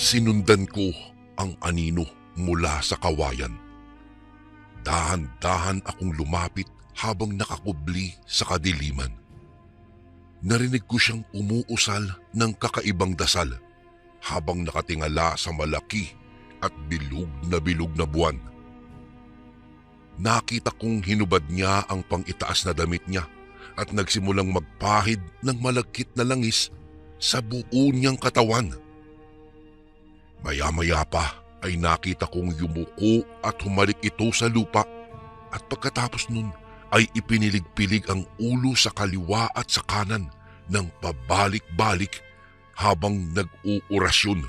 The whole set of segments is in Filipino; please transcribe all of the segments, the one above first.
Sinundan ko ang anino mula sa kawayan. Dahan-dahan akong lumapit habang nakakubli sa kadiliman. Narinig ko siyang umuusal ng kakaibang dasal habang nakatingala sa malaki at bilog na buwan. Nakita kong hinubad niya ang pang-itaas na damit niya at nagsimulang magpahid ng malagkit na langis sa buo niyang katawan. Maya-maya pa ay nakita kong yumuko at humalik ito sa lupa at pagkatapos nun ay ipinilig-pilig ang ulo sa kaliwa at sa kanan ng pabalik-balik habang nag-uurasyon.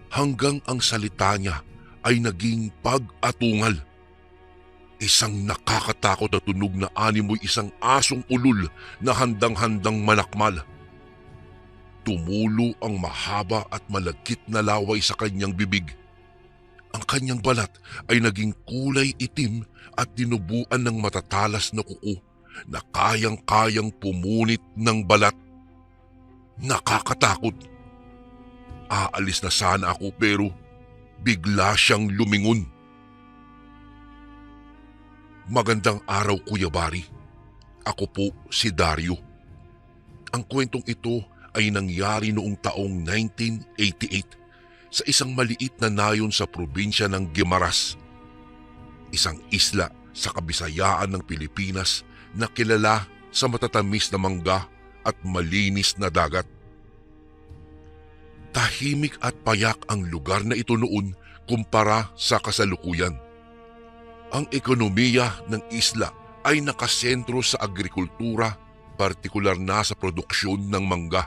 Hanggang ang salita niya ay naging pag-atungal. Isang nakakatakot na tunog na animoy isang asong ulol na handang-handang manakmal. Tumulo ang mahaba at malagkit na laway sa kanyang bibig. Ang kanyang balat ay naging kulay itim at dinubuan ng matatalas na kuko na kayang-kayang pumunit ng balat. Nakakatakot. Aalis na sana ako pero bigla siyang lumingon. Magandang araw, Kuya Bari. Ako po si Dario. Ang kwentong ito ay nangyari noong taong 1988 sa isang maliit na nayon sa probinsya ng Guimaras, isang isla sa kabisayaan ng Pilipinas na kilala sa matatamis na mangga at malinis na dagat. Tahimik at payak ang lugar na ito noon kumpara sa kasalukuyan. Ang ekonomiya ng isla ay nakasentro sa agrikultura, partikular na sa produksyon ng mangga.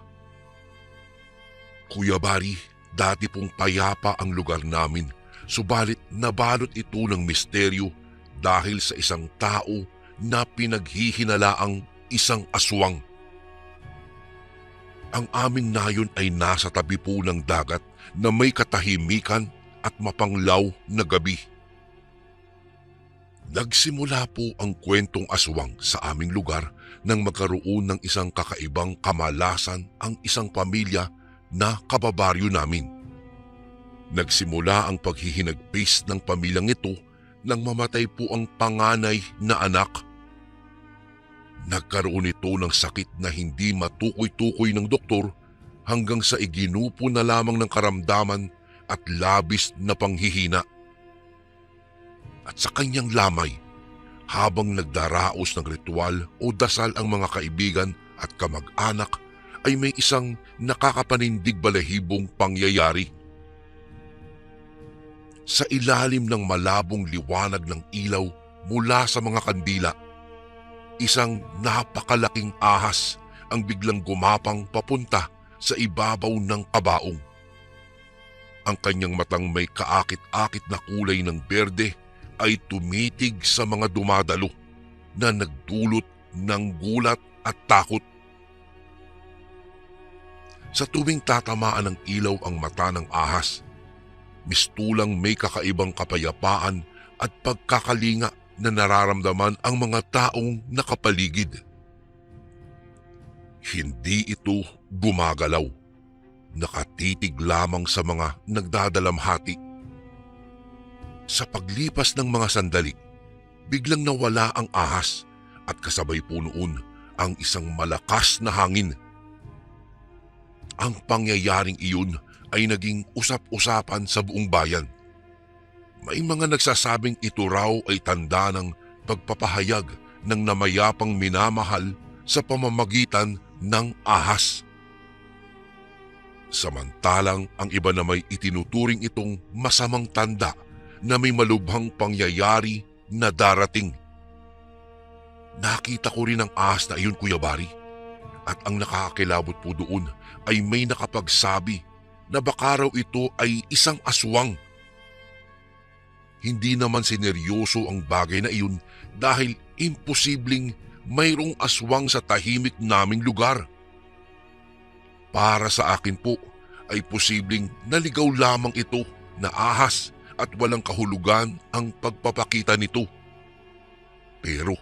Kuya Bari, dati pong payapa ang lugar namin, subalit nabalot ito ng misteryo dahil sa isang tao na pinaghihinalaang isang aswang. Ang aming nayon ay nasa tabi po ng dagat na may katahimikan at mapanglaw na gabi. Nagsimula po ang kwentong aswang sa aming lugar nang magkaroon ng isang kakaibang kamalasan ang isang pamilya na kababaryo namin. Nagsimula ang paghihinagpis ng pamilyang ito nang mamatay po ang panganay na anak. Nagkaroon ito ng sakit na hindi matukoy-tukoy ng doktor hanggang sa iginupo na lamang ng karamdaman at labis na panghihina. At sa kanyang lamay, habang nagdaraos ng ritual o dasal ang mga kaibigan at kamag-anak, ay may isang nakakapanindig balahibong pangyayari. Sa ilalim ng malabong liwanag ng ilaw mula sa mga kandila, isang napakalaking ahas ang biglang gumapang papunta sa ibabaw ng kabaong. Ang kanyang matang may kaakit-akit na kulay ng berde ay tumitig sa mga dumadalo na nagdulot ng gulat at takot. Sa tuwing tatamaan ng ilaw ang mata ng ahas, mistulang may kakaibang kapayapaan at pagkakalinga na nararamdaman ang mga taong nakapaligid. Hindi ito gumagalaw, nakatitig lamang sa mga nagdadalamhati. Sa paglipas ng mga sandali, biglang nawala ang ahas at kasabay po noon ang isang malakas na hangin. Ang pangyayaring iyon ay naging usap-usapan sa buong bayan. May mga nagsasabing ito raw ay tanda ng pagpapahayag ng namayapang minamahal sa pamamagitan ng ahas. Samantalang ang iba na may itinuturing itong masamang tanda na may malubhang pangyayari na darating. Nakita ko rin ang ahas na iyon, Kuya Bari, at ang nakakakilabot po doon ay may nakapagsabi na baka raw ito ay isang aswang. Hindi naman sineryoso ang bagay na iyon dahil imposibleng mayroong aswang sa tahimik naming lugar. Para sa akin po ay posibleng naligaw lamang ito na ahas at walang kahulugan ang pagpapakita nito. Pero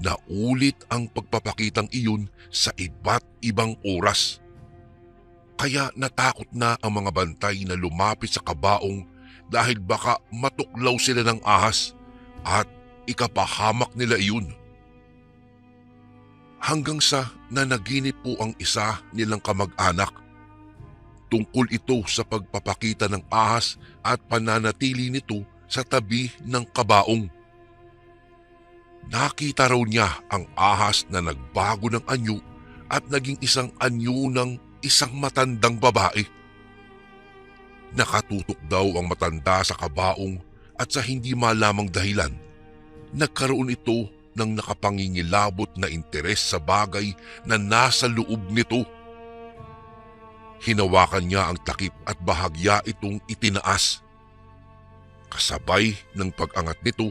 naulit ang pagpapakitang iyon sa iba't ibang oras. Kaya natakot na ang mga bantay na lumapit sa kabaong dahil baka matuklaw sila ng ahas at ikapahamak nila iyon. Hanggang sa nanaginip po ang isa nilang kamag-anak. Tungkol ito sa pagpapakita ng ahas at pananatili nito sa tabi ng kabaong. Nakita raw niya ang ahas na nagbago ng anyo at naging isang anyo ng isang matandang babae. Nakatutok daw ang matanda sa kabaong at sa hindi malamang dahilan, nagkaroon ito ng nakapangingilabot na interes sa bagay na nasa loob nito. Hinawakan niya ang takip at bahagya itong itinaas. Kasabay ng pag-angat nito,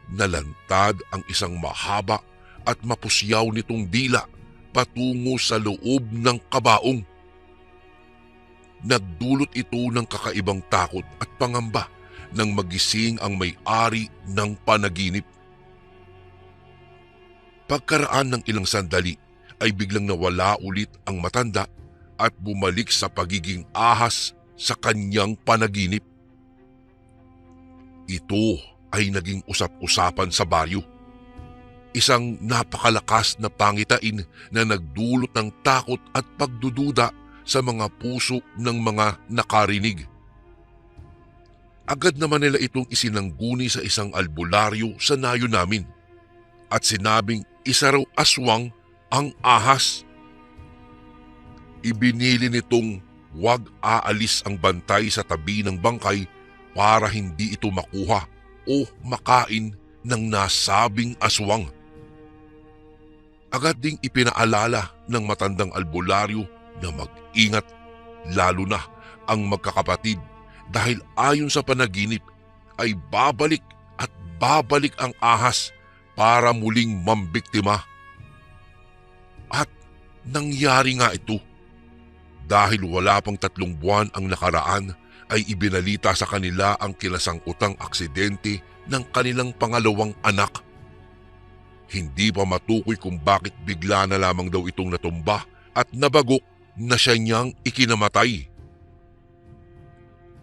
nalantad ang isang mahaba at mapusyaw nitong dila patungo sa loob ng kabaong. Nagdulot ito ng kakaibang takot at pangamba nang magising ang may-ari ng panaginip. Pagkaraan ng ilang sandali ay biglang nawala ulit ang matanda at bumalik sa pagiging ahas sa kanyang panaginip. Ito ay naging usap-usapan sa baryo. Isang napakalakas na pangitain na nagdulot ng takot at pagdududa sa mga puso ng mga nakarinig. Agad naman nila itong isinangguni sa isang albularyo sa nayo namin at sinabing isa raw aswang ang ahas. Ibinili nitong huwag aalis ang bantay sa tabi ng bangkay para hindi ito makuha o makain ng nasabing aswang. Agad ding ipinaalala ng matandang albularyo na mag-ingat, lalo na ang magkakapatid dahil ayon sa panaginip ay babalik at babalik ang ahas para muling mambiktima. At nangyari nga ito. Dahil wala pang 3 buwan ang nakaraan ay ibinalita sa kanila ang kinasangkutang aksidente ng kanilang pangalawang anak. Hindi pa matukoy kung bakit bigla na lamang daw itong natumba at nabagok na siya niyang ikinamatay.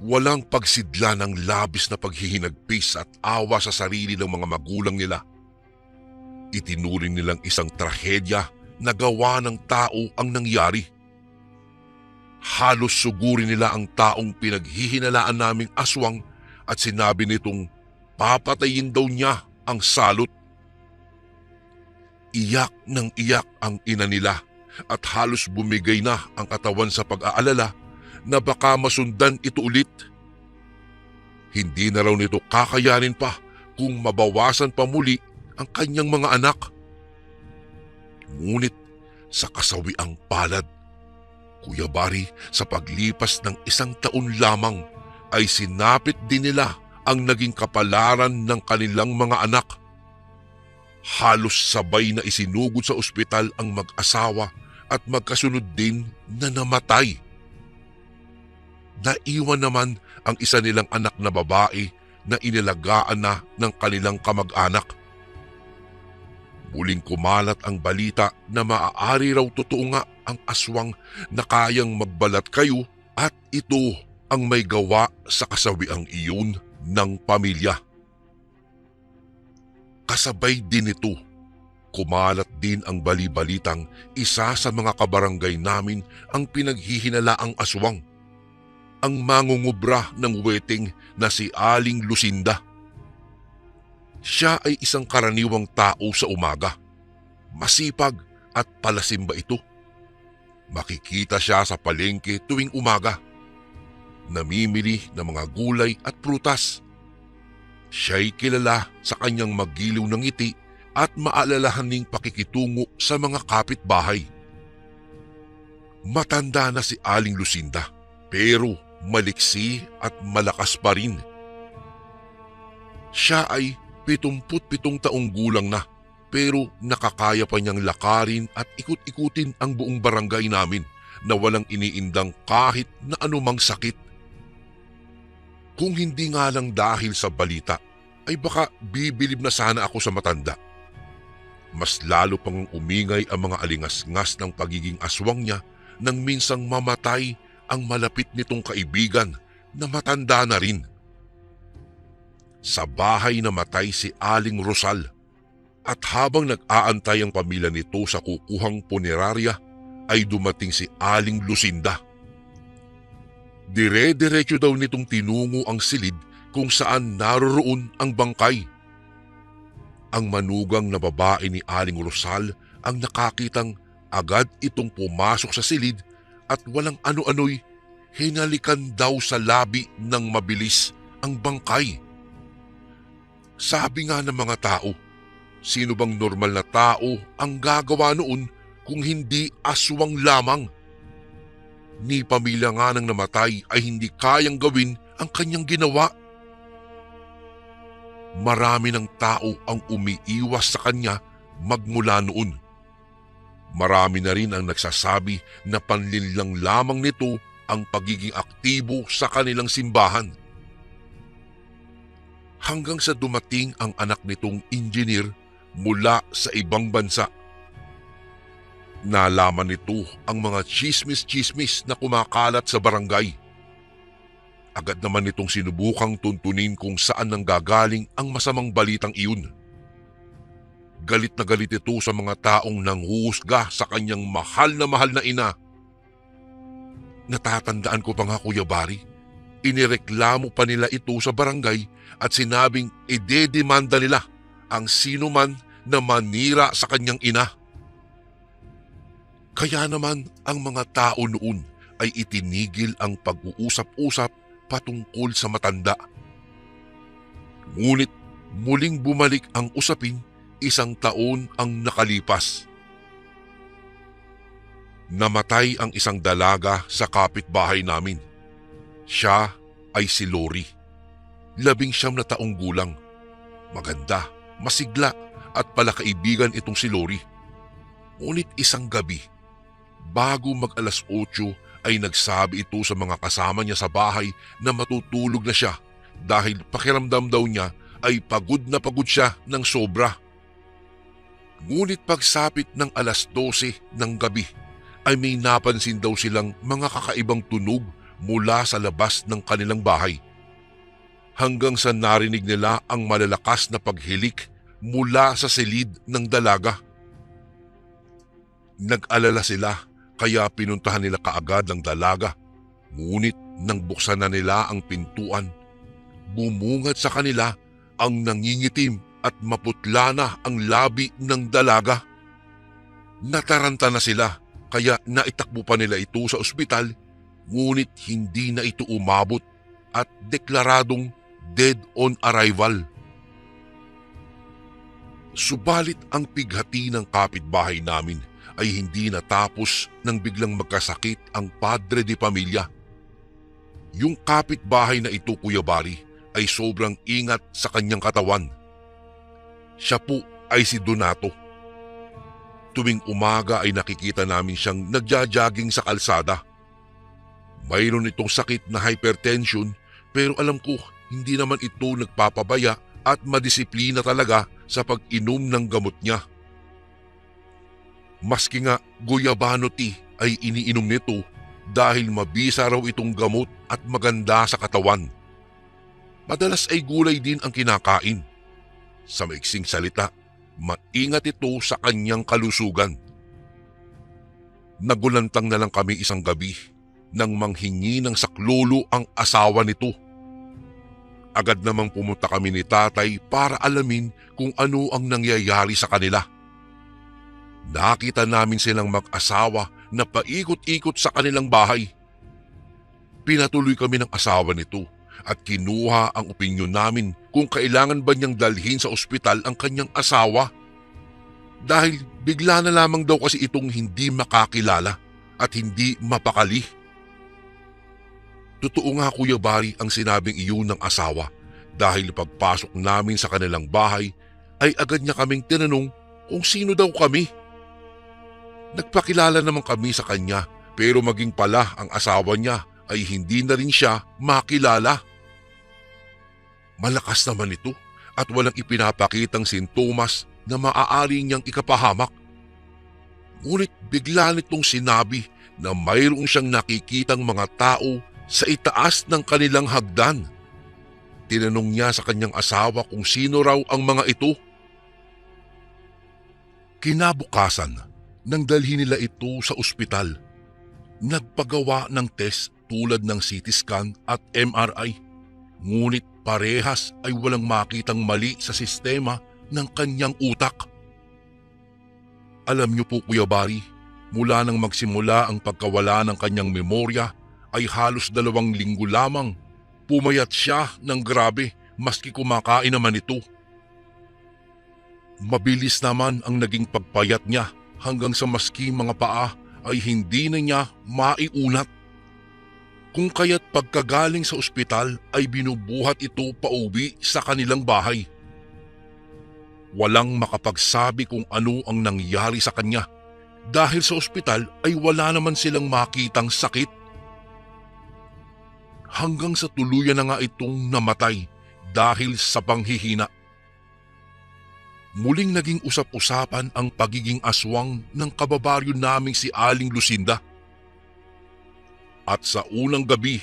Walang pagsidla ng labis na paghihinagpis at awa sa sarili ng mga magulang nila. Itinuring nilang isang trahedya na gawa ng tao ang nangyari. Halos sugurin nila ang taong pinaghihinalaan naming aswang at sinabi nitong papatayin daw niya ang salot. Iyak ng iyak ang ina nila at halos bumigay na ang katawan sa pag-aalala na baka masundan ito ulit. Hindi na raw nito kakayanin pa kung mabawasan pa muli ang kanyang mga anak. Ngunit sa kasawiang palad, Kuya Bari, sa paglipas ng 1 taon lamang ay sinapit din nila ang naging kapalaran ng kanilang mga anak. Halos sabay na isinugod sa ospital ang mag-asawa at magkasunod din na namatay. Naiwan naman ang isa nilang anak na babae na inilagaan na ng kanilang kamag-anak. Muling kumalat ang balita na maaari raw totoo nga ang aswang na kayang magbalat kayo at ito ang may gawa sa kasawiang iyon ng pamilya. Kasabay din ito, kumalat din ang bali-balitang isa sa mga kabarangay namin ang pinaghihinalaang aswang, ang mangungubra ng wedding na si Aling Lucinda. Siya ay isang karaniwang tao sa umaga. Masipag at palasimba ito. Makikita siya sa palengke tuwing umaga. Namimili ng mga gulay at prutas. Siya'y kilala sa kanyang magiliw ng ngiti at maalalahaning pakikitungo sa mga kapitbahay. Matanda na si Aling Lucinda, pero maliksi at malakas pa rin. Siya ay 77 taong gulang na, pero nakakaya pa niyang lakarin at ikut-ikutin ang buong barangay namin na walang iniindang kahit na anumang sakit. Kung hindi nga lang dahil sa balita, ay baka bibilib na sana ako sa matanda. Mas lalo pang umingay ang mga alingas-ngas ng pagiging aswang niya nang minsang mamatay ang malapit nitong kaibigan na matanda na rin. Sa bahay namatay si Aling Rosal at habang nag-aantay ang pamilya nito sa kukuhang punerarya ay dumating si Aling Lucinda. Dire-diretso daw nitong tinungo ang silid kung saan naroroon ang bangkay. Ang manugang na babae ni Aling Rosal ang nakakitang agad itong pumasok sa silid at walang ano-ano'y hinalikan daw sa labi ng mabilis ang bangkay. Sabi nga ng mga tao, sino bang normal na tao ang gagawa noon kung hindi aswang lamang? Ni pamilya nga ng namatay ay hindi kayang gawin ang kanyang ginawa. Marami ng tao ang umiiwas sa kanya magmula noon. Marami na rin ang nagsasabi na panlinlang lamang nito ang pagiging aktibo sa kanilang simbahan. Hanggang sa dumating ang anak nitong engineer mula sa ibang bansa. Nalaman nito ang mga chismis-chismis na kumakalat sa barangay. Agad naman nitong sinubukang tuntunin kung saan nanggagaling ang masamang balitang iyon. Galit na galit ito sa mga taong nanghuhusga sa kanyang mahal na ina. Natatandaan ko pa nga, Kuya Bari, inireklamo pa nila ito sa barangay at sinabing idedemanda nila ang sino man na manira sa kanyang ina. Kaya naman ang mga tao noon ay itinigil ang pag-uusap-usap patungkol sa matanda. Ngunit muling bumalik ang usapin 1 taon ang nakalipas. Namatay ang isang dalaga sa kapitbahay namin. Siya ay si Lori. 19 na taong gulang. Maganda, masigla at palakaibigan itong si Lori. Ngunit isang gabi, bago mag-alas 8 ay nagsabi ito sa mga kasama niya sa bahay na matutulog na siya dahil pakiramdam daw niya ay pagod na pagod siya ng sobra. Ngunit pagsapit ng alas 12 ng gabi ay may napansin daw silang mga kakaibang tunog mula sa labas ng kanilang bahay. Hanggang sa narinig nila ang malalakas na paghilik mula sa silid ng dalaga. Nag-alala sila kaya pinuntahan nila kaagad ang dalaga. Ngunit nang buksan na nila ang pintuan, bumungad sa kanila ang nangingitim at maputla na ang labi ng dalaga. Nataranta na sila kaya naitakbo pa nila ito sa ospital, ngunit hindi na ito umabot at deklaradong dead on arrival. Subalit ang pighati ng kapitbahay namin ay hindi natapos nang biglang magkasakit ang padre de pamilya. Yung kapitbahay na ito, Kuya Bari, ay sobrang ingat sa kanyang katawan. Siya po ay si Donato. Tuwing umaga ay nakikita namin siyang nagja-jogging sa kalsada. Mayroon itong sakit na hypertension pero alam ko hindi naman ito nagpapabaya at madisiplina talaga sa pag-inom ng gamot niya. Maski nga guyabano tea ay iniinom nito dahil mabisa raw itong gamot at maganda sa katawan. Madalas ay gulay din ang kinakain. Sa maiksing salita, maingat ito sa kanyang kalusugan. Nagulantang na lang kami isang gabi nang manghingi ng saklolo ang asawa nito. Agad namang pumunta kami ni tatay para alamin kung ano ang nangyayari sa kanila. Nakita namin silang mag-asawa na paikot-ikot sa kanilang bahay. Pinatuloy kami ng asawa nito at kinuha ang opinyon namin kung kailangan ba niyang dalhin sa ospital ang kanyang asawa. Dahil bigla na lamang daw kasi itong hindi makakilala at hindi mapakali. Totoo nga, Kuya Bari, ang sinabing iyon ng asawa dahil pagpasok namin sa kanilang bahay ay agad niya kaming tinanong kung sino daw kami. Nagpakilala naman kami sa kanya pero maging pala ang asawa niya ay hindi na rin siya makilala. Malakas naman ito at walang ipinapakitang sintomas na maaari niyang ikapahamak. Ngunit bigla nitong sinabi na mayroong siyang nakikitang mga tao sa itaas ng kanilang hagdan. Tinanong niya sa kanyang asawa kung sino raw ang mga ito. Kinabukasan, nang dalhin nila ito sa ospital, nagpagawa ng test tulad ng CT scan at MRI. Ngunit parehas ay walang makitang mali sa sistema ng kanyang utak. Alam niyo po Kuya Bari, mula nang magsimula ang pagkawala ng kanyang memorya ay halos 2 linggo lamang. Pumayat siya ng grabe maski kumakain naman ito. Mabilis naman ang naging pagpayat niya hanggang sa maski mga paa ay hindi na niya maiunat. Kung kaya't pagkagaling sa ospital ay binubuhat ito pauwi sa kanilang bahay. Walang makapagsabi kung ano ang nangyari sa kanya dahil sa ospital ay wala naman silang makitang sakit. Hanggang sa tuluyan na nga itong namatay dahil sa panghihina. Muling naging usap-usapan ang pagiging aswang ng kababaryo naming si Aling Lucinda. At sa unang gabi,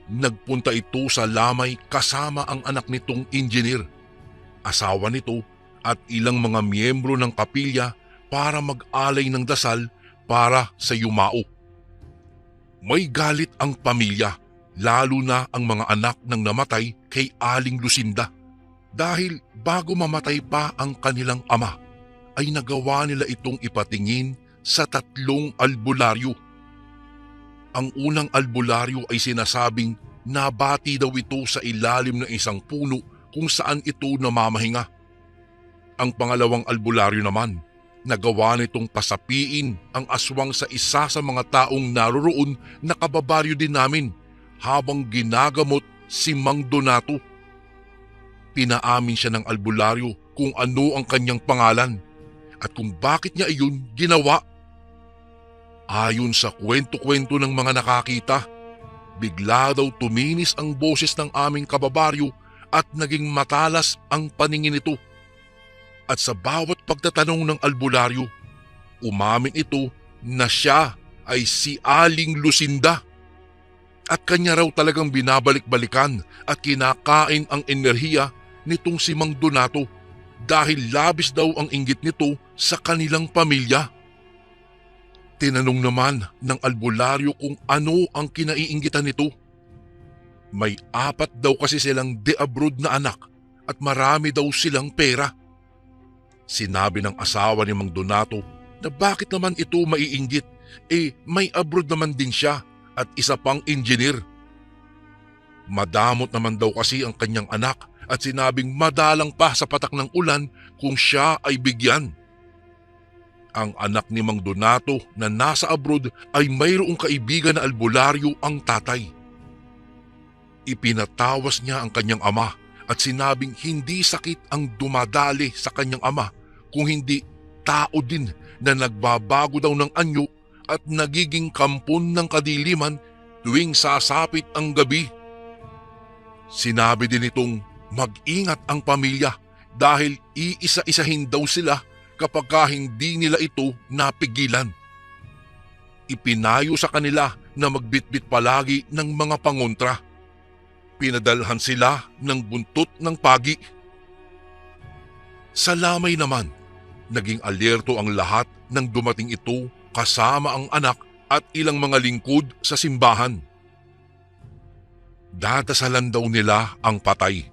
nagpunta ito sa lamay kasama ang anak nitong engineer, asawa nito at ilang mga miyembro ng kapilya para mag-alay ng dasal para sa yumao. May galit ang pamilya, lalo na ang mga anak ng namatay kay Aling Lucinda. Dahil bago mamatay pa ang kanilang ama, ay nagawa nila itong ipatingin sa 3 albularyo. Ang unang albularyo ay sinasabing nabati daw ito sa ilalim ng isang puno kung saan ito namamahinga. Ang pangalawang albularyo naman, nagawa nitong pasapiin ang aswang sa isa sa mga taong naroroon na kababaryo din namin habang ginagamot si Mang Donato. Pinaamin siya ng albularyo kung ano ang kanyang pangalan at kung bakit niya iyon ginawa. Ayon sa kwento-kwento ng mga nakakita, bigla daw tuminis ang boses ng aming kababaryo at naging matalas ang paningin nito. At sa bawat pagtatanong ng albularyo, umamin ito na siya ay si Aling Lucinda. At kanya raw talagang binabalik-balikan at kinakain ang enerhiya nitong si Mang Donato dahil labis daw ang inggit nito sa kanilang pamilya. Tinanong naman ng albularyo kung ano ang kinaiinggitan nito. May 4 daw kasi silang de-abroad na anak at marami daw silang pera. Sinabi ng asawa ni Mang Donato na bakit naman ito maiinggit, may abroad naman din siya at isa pang engineer. Madamot naman daw kasi ang kanyang anak at sinabing madalang pa sa patak ng ulan kung siya ay bigyan. Ang anak ni Mang Donato na nasa abroad ay mayroong kaibigan na albularyo ang tatay. Ipinatawas niya ang kanyang ama at sinabing hindi sakit ang dumadali sa kanyang ama kung hindi tao din na nagbabago daw ng anyo at nagiging kampon ng kadiliman tuwing sasapit ang gabi. Sinabi din itong mag-ingat ang pamilya dahil iisa-isahin daw sila kapag hindi nila ito napigilan. Ipinayo sa kanila na magbitbit palagi ng mga pangontra. Pinadalhan sila ng buntot ng pagi. Sa lamay naman, naging alerto ang lahat nang dumating ito kasama ang anak at ilang mga lingkod sa simbahan. Dadasalan daw nila ang patay.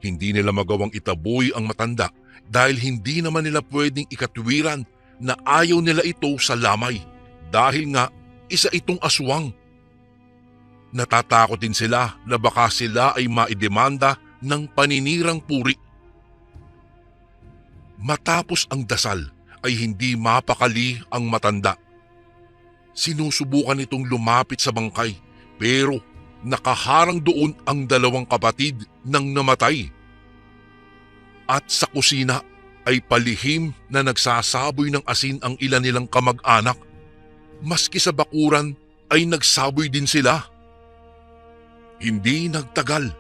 Hindi nila magawang itaboy ang matanda dahil hindi naman nila pwedeng ikatwiran na ayaw nila ito sa lamay dahil nga isa itong aswang. Natatakot din sila na baka sila ay maidemanda ng paninirang puri. Matapos ang dasal ay hindi mapakali ang matanda. Sinusubukan itong lumapit sa bangkay pero nakaharang doon ang 2 kapatid ng namatay. At sa kusina ay palihim na nagsasaboy ng asin ang ilan nilang kamag-anak. Maski sa bakuran ay nagsaboy din sila. Hindi nagtagal,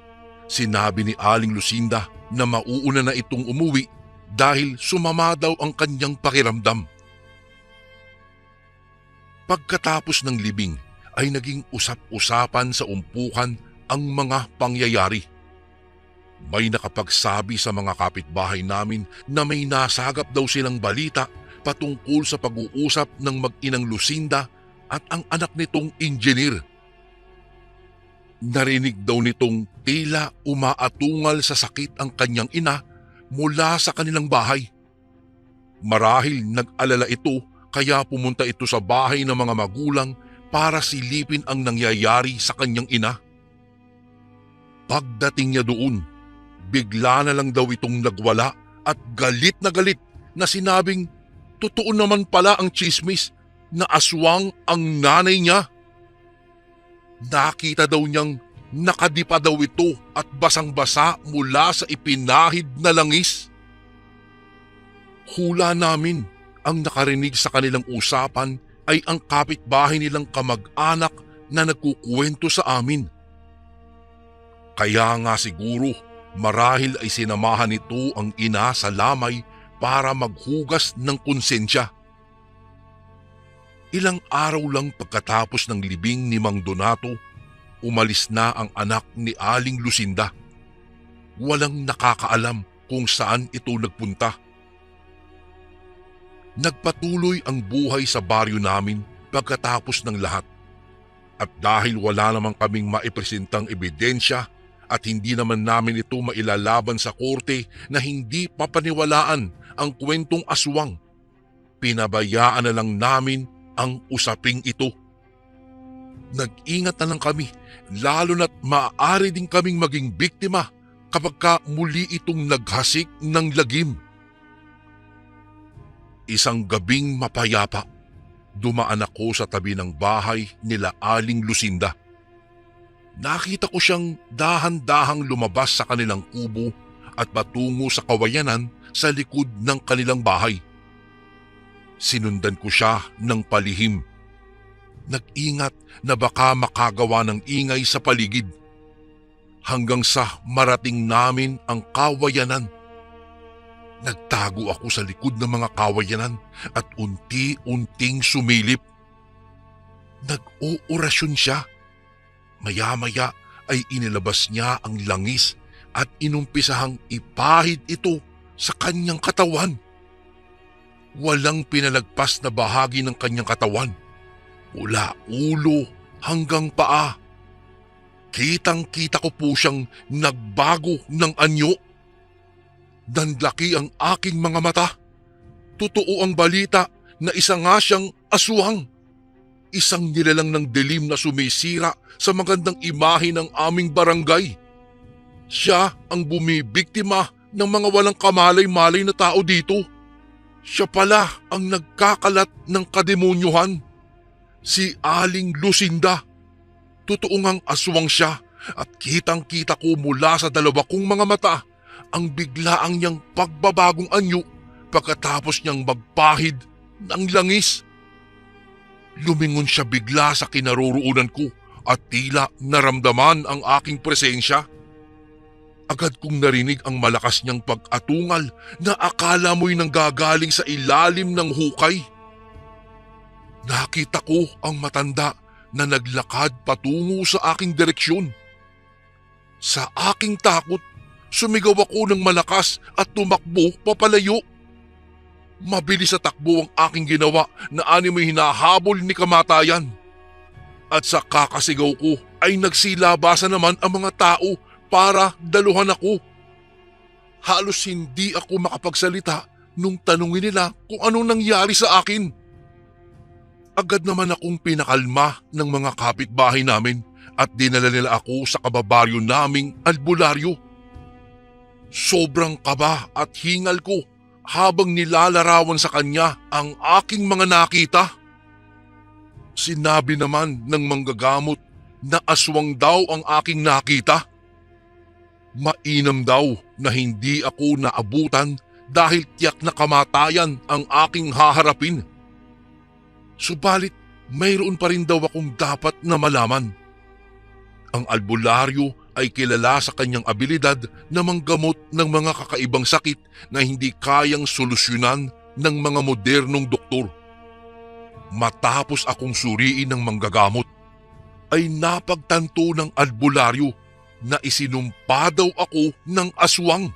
sinabi ni Aling Lucinda na mauuna na itong umuwi dahil sumama daw ang kanyang pakiramdam. Pagkatapos ng libing ay naging usap-usapan sa umpukan ang mga pangyayari. May nakapagsabi sa mga kapitbahay namin na may nasagap daw silang balita patungkol sa pag-uusap ng mag-inang Lucinda at ang anak nitong engineer. Narinig daw nitong tila umaatungal sa sakit ang kanyang ina mula sa kanilang bahay. Marahil nag-alala ito kaya pumunta ito sa bahay ng mga magulang para silipin ang nangyayari sa kanyang ina. Pagdating niya doon, bigla na lang daw itong nagwala at galit na sinabing totoo naman pala ang tsismis na aswang ang nanay niya. Nakita daw niyang nakadipa daw ito at basang-basa mula sa ipinahid na langis. Hula namin ang nakarinig sa kanilang usapan ay ang kapitbahay nilang kamag-anak na nagkukwento sa amin. Kaya nga siguro marahil ay sinamahan nito ang ina sa lamay para maghugas ng konsensya. Ilang araw lang pagkatapos ng libing ni Mang Donato, umalis na ang anak ni Aling Lucinda. Walang nakakaalam kung saan ito nagpunta. Nagpatuloy ang buhay sa baryo namin pagkatapos ng lahat. At dahil wala namang kaming maipresentang ebidensya at hindi naman namin ito mailalaban sa korte na hindi papaniwalaan ang kwentong aswang, pinabayaan na lang namin ang usaping ito. Nag-ingat na lang kami, lalo na't maaari din kaming maging biktima kapag muli itong naghasik ng lagim. Isang gabing mapayapa, dumaan ako sa tabi ng bahay nila Aling Lucinda. Nakita ko siyang dahan-dahang lumabas sa kanilang kubo at patungo sa kawayanan sa likod ng kanilang bahay. Sinundan ko siya ng palihim. Nag-ingat na baka makagawa ng ingay sa paligid. Hanggang sa marating namin ang kawayanan. Nagtago ako sa likod ng mga kawayanan at unti-unting sumilip. Nag-oorasyon siya. Maya-maya ay inilabas niya ang langis at inumpisahang ipahid ito sa kanyang katawan. Walang pinalagpas na bahagi ng kanyang katawan, mula ulo hanggang paa. Kitang-kita ko po siyang nagbago ng anyo. Nanlaki ang aking mga mata. Totoo ang balita na isa nga siyang aswang. Isang nilalang ng dilim na sumisira sa magandang imahe ng aming barangay. Siya ang bumibiktima ng mga walang kamalay-malay na tao dito. Siya pala ang nagkakalat ng kademonyuhan. Si Aling Lucinda. Totoo ngang aswang siya at kitang-kita ko mula sa dalawa kong mga mata ang biglaang niyang pagbabagong anyo pagkatapos niyang magpahid ng langis. Lumingon siya bigla sa kinaroroonan ko at tila naramdaman ang aking presensya. Agad kong narinig ang malakas niyang pag-atungal na akala mo'y nanggagaling sa ilalim ng hukay. Nakita ko ang matanda na naglakad patungo sa aking direksyon. Sa aking takot, sumigaw ako ng malakas at tumakbo papalayo. Mabilis sa takbo ang aking ginawa na animoy hinahabol ni kamatayan. At sa kakasigaw ko ay nagsilabasan naman ang mga tao para daluhan ako. Halos hindi ako makapagsalita nung tanungin nila kung anong nangyari sa akin. Agad naman akong pinakalma ng mga kapitbahay namin at dinala nila ako sa kababaryo naming albularyo. Sobrang kaba at hingal ko habang nilalarawan sa kanya ang aking mga nakita. Sinabi naman ng manggagamot na aswang daw ang aking nakita. Mainam daw na hindi ako naabutan dahil tiyak na kamatayan ang aking haharapin. Subalit mayroon pa rin daw akong dapat na malaman. Ang albularyo ay kilala sa kanyang abilidad na manggamot ng mga kakaibang sakit na hindi kayang solusyonan ng mga modernong doktor. Matapos akong suriin ng manggagamot, ay napagtanto ng albularyo na isinumpa daw ako ng aswang.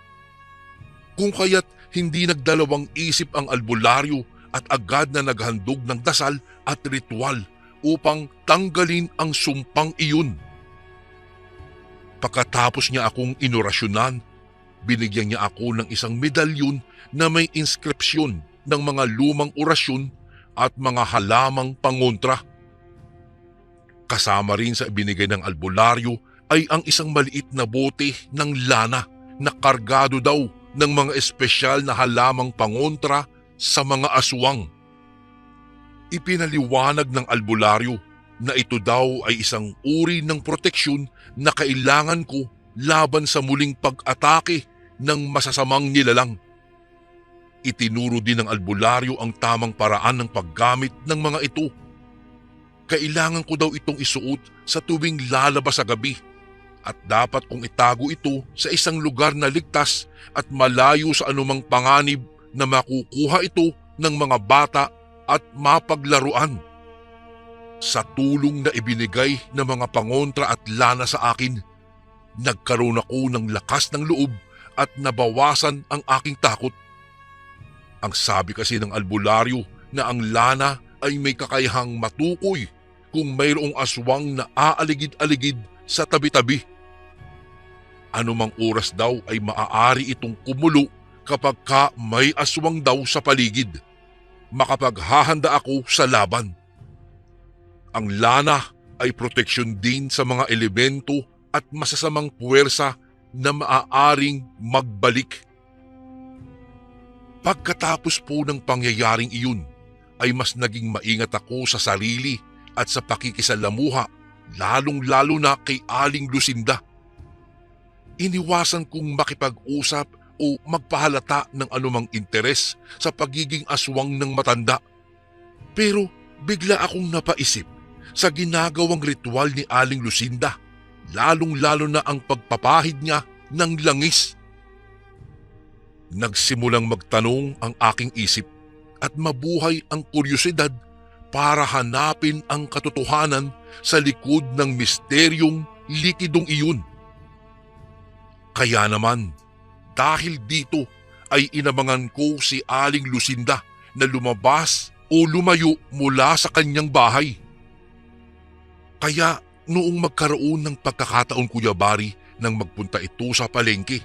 Kung kaya't hindi nagdalawang isip ang albularyo at agad na naghandog ng dasal at ritual upang tanggalin ang sumpang iyon. Pagkatapos niya akong inorasyonan, binigyan niya ako ng isang medalyon na may inskripsyon ng mga lumang orasyon at mga halamang pangontra. Kasama rin sa ibinigay ng albularyo ay ang isang maliit na bote ng lana na kargado daw ng mga espesyal na halamang pangontra sa mga aswang. Ipinaliwanag ng albularyo na ito daw ay isang uri ng proteksyon na kailangan ko laban sa muling pag-atake ng masasamang nilalang. Itinuro din ng albularyo ang tamang paraan ng paggamit ng mga ito. Kailangan ko daw itong isuot sa tuwing lalabas sa gabi at dapat kong itago ito sa isang lugar na ligtas at malayo sa anumang panganib na makukuha ito ng mga bata at mapaglaruan. Sa tulong na ibinigay ng mga pangontra at lana sa akin, nagkaroon ako ng lakas ng loob at nabawasan ang aking takot. Ang sabi kasi ng albularyo na ang lana ay may kakayahang matukoy kung mayroong aswang na aaligid-aligid sa tabi-tabi. Anumang oras daw ay maaari itong kumulo kapag may aswang daw sa paligid. Makapaghahanda ako sa laban. Ang lana ay proteksyon din sa mga elemento at masasamang puwersa na maaaring magbalik. Pagkatapos po ng pangyayaring iyon, ay mas naging maingat ako sa sarili at sa pakikisalamuha, lalong-lalo na kay Aling Lucinda. Iniwasan kong makipag-usap o magpahalata ng anumang interes sa pagiging aswang ng matanda. Pero bigla akong napaisip sa ginagawang ritual ni Aling Lucinda, lalong-lalo na ang pagpapahid niya ng langis. Nagsimulang magtanong ang aking isip at mabuhay ang kuryosidad para hanapin ang katotohanan sa likod ng misteryong likidong iyon. Kaya naman, dahil dito ay inabangan ko si Aling Lucinda na lumabas o lumayo mula sa kanyang bahay. Kaya noong magkaroon ng pagkakataon, Kuya Bari, nang magpunta ito sa palengke,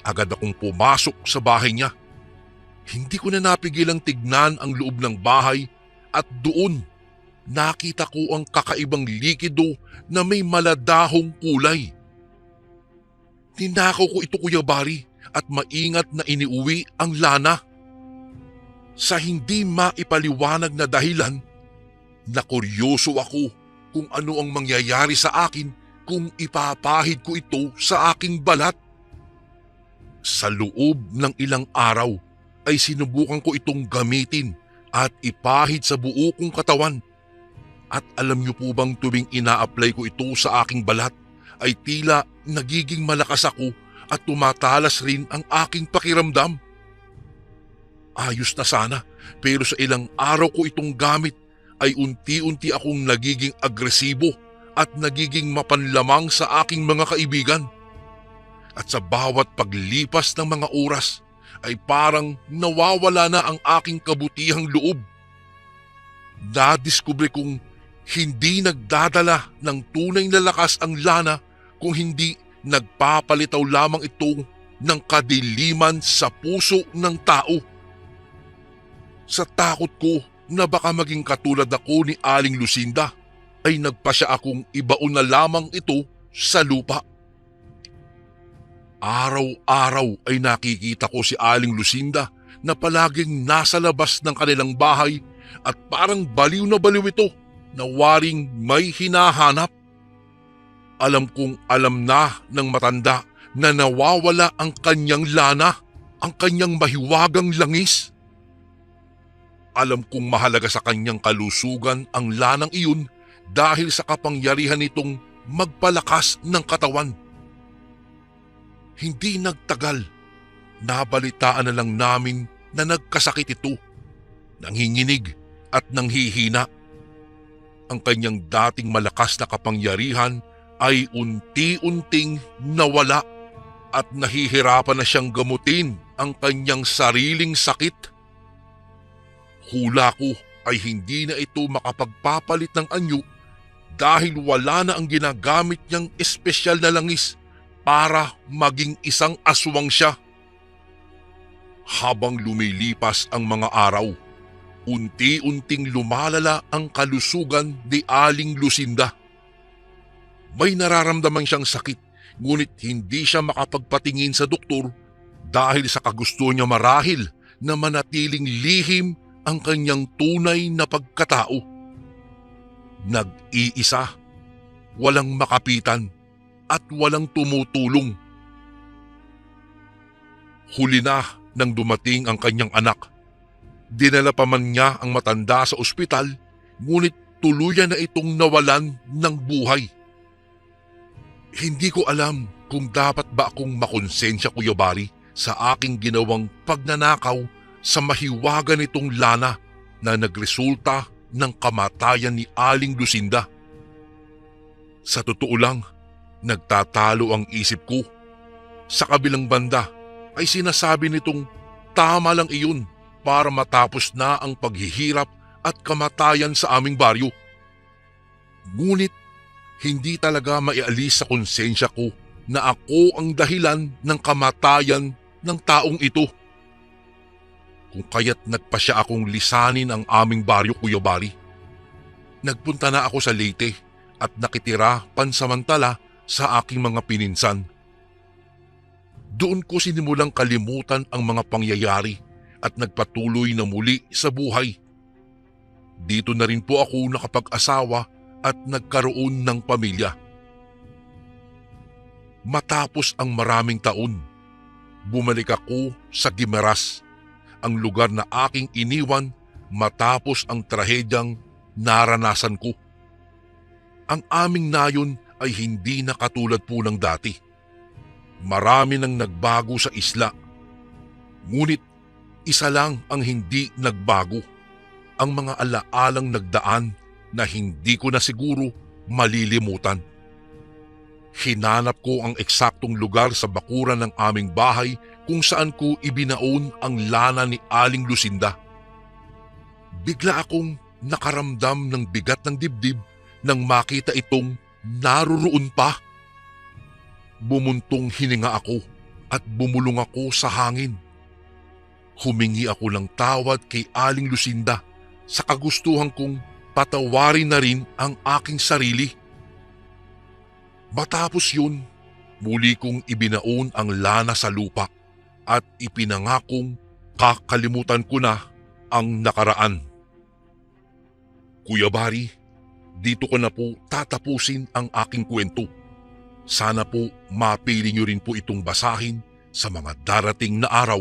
agad akong pumasok sa bahay niya. Hindi ko na napigilang tignan ang loob ng bahay at doon nakita ko ang kakaibang likido na may maladahong kulay. Tinakaw ko ito, Kuya Bari, at maingat na iniuwi ang lana. Sa hindi maipaliwanag na dahilan, nakuryoso ako kung ano ang mangyayari sa akin kung ipapahid ko ito sa aking balat. Sa loob ng ilang araw ay sinubukan ko itong gamitin at ipahid sa buo kong katawan. At alam niyo po bang tuwing ina-apply ko ito sa aking balat ay tila nagiging malakas ako at tumatalas rin ang aking pakiramdam. Ayos na sana, pero sa ilang araw ko itong gamit ay unti-unti akong nagiging agresibo at nagiging mapanlamang sa aking mga kaibigan. At sa bawat paglipas ng mga oras ay parang nawawala na ang aking kabutihang loob. Nadiskubre kong hindi nagdadala ng tunay na lakas ang lana kung hindi nagpapalitaw lamang ito ng kadiliman sa puso ng tao. Sa takot ko na baka maging katulad ako ni Aling Lucinda, ay nagpasya akong ibaon na lamang ito sa lupa. Araw-araw ay nakikita ko si Aling Lucinda na palaging nasa labas ng kanilang bahay at parang baliw na baliw ito na waring may hinahanap. Alam kong alam na ng matanda na nawawala ang kanyang lana, ang kanyang mahiwagang langis. Alam kong mahalaga sa kanyang kalusugan ang lanang iyon dahil sa kapangyarihan nitong magpalakas ng katawan. Hindi nagtagal, nabalitaan na lang namin na nagkasakit ito. Nanginginig at nanghihina. Ang kanyang dating malakas na kapangyarihan ay unti-unting nawala at nahihirapan na siyang gamutin ang kanyang sariling sakit. Hula ko ay hindi na ito makapagpapalit ng anyo dahil wala na ang ginagamit niyang espesyal na langis para maging isang aswang siya. Habang lumilipas ang mga araw, unti-unting lumalala ang kalusugan ni Aling Lucinda. May nararamdaman siyang sakit, ngunit hindi siya makapagpatingin sa doktor dahil sa kagusto niya marahil na manatiling lihim ang kanyang tunay na pagkatao. Nag-iisa, walang makapitan at walang tumutulong. Huli na nang dumating ang kanyang anak. Dinala pa man niya ang matanda sa ospital, ngunit tuluyan na itong nawalan ng buhay. Hindi ko alam kung dapat ba akong makonsensya, Kuya Bari, sa aking ginawang pagnanakaw sa mahiwagan nitong lana na nagresulta ng kamatayan ni Aling Lucinda. Sa totoo lang, nagtatalo ang isip ko. Sa kabilang banda ay sinasabi nitong tama lang iyon para matapos na ang paghihirap at kamatayan sa aming baryo. Ngunit hindi talaga maialis sa konsensya ko na ako ang dahilan ng kamatayan ng taong ito. Kung kaya't nagpasya akong lisanin ang aming baryo, Kuya Bari. Nagpunta na ako sa Leyte at nakitira pansamantala sa aking mga pininsan. Doon ko sinimulang kalimutan ang mga pangyayari at nagpatuloy na muli sa buhay. Dito na rin po ako nakapag-asawa at nagkaroon ng pamilya. Matapos ang maraming taon, bumalik ako sa Guimaras, ang lugar na aking iniwan matapos ang trahedyang naranasan ko. Ang aming nayon ay hindi na katulad po ng dati. Marami nang nagbago sa isla. Ngunit isa lang ang hindi nagbago, ang mga alaalang nagdaan na hindi ko na siguro malilimutan. Hinanap ko ang eksaktong lugar sa bakuran ng aming bahay kung saan ko ibinaon ang lana ni Aling Lucinda. Bigla akong nakaramdam ng bigat ng dibdib nang makita itong naruroon pa. Bumuntong hininga ako at bumulong ako sa hangin. Humingi ako ng tawad kay Aling Lucinda sa kagustuhan kong patawarin na rin ang aking sarili. Matapos yun, muli kong ibinaon ang lana sa lupa at ipinangakong kakalimutan ko na ang nakaraan. Kuya Bari, dito ko na po tatapusin ang aking kwento. Sana po mapili niyo rin po itong basahin sa mga darating na araw.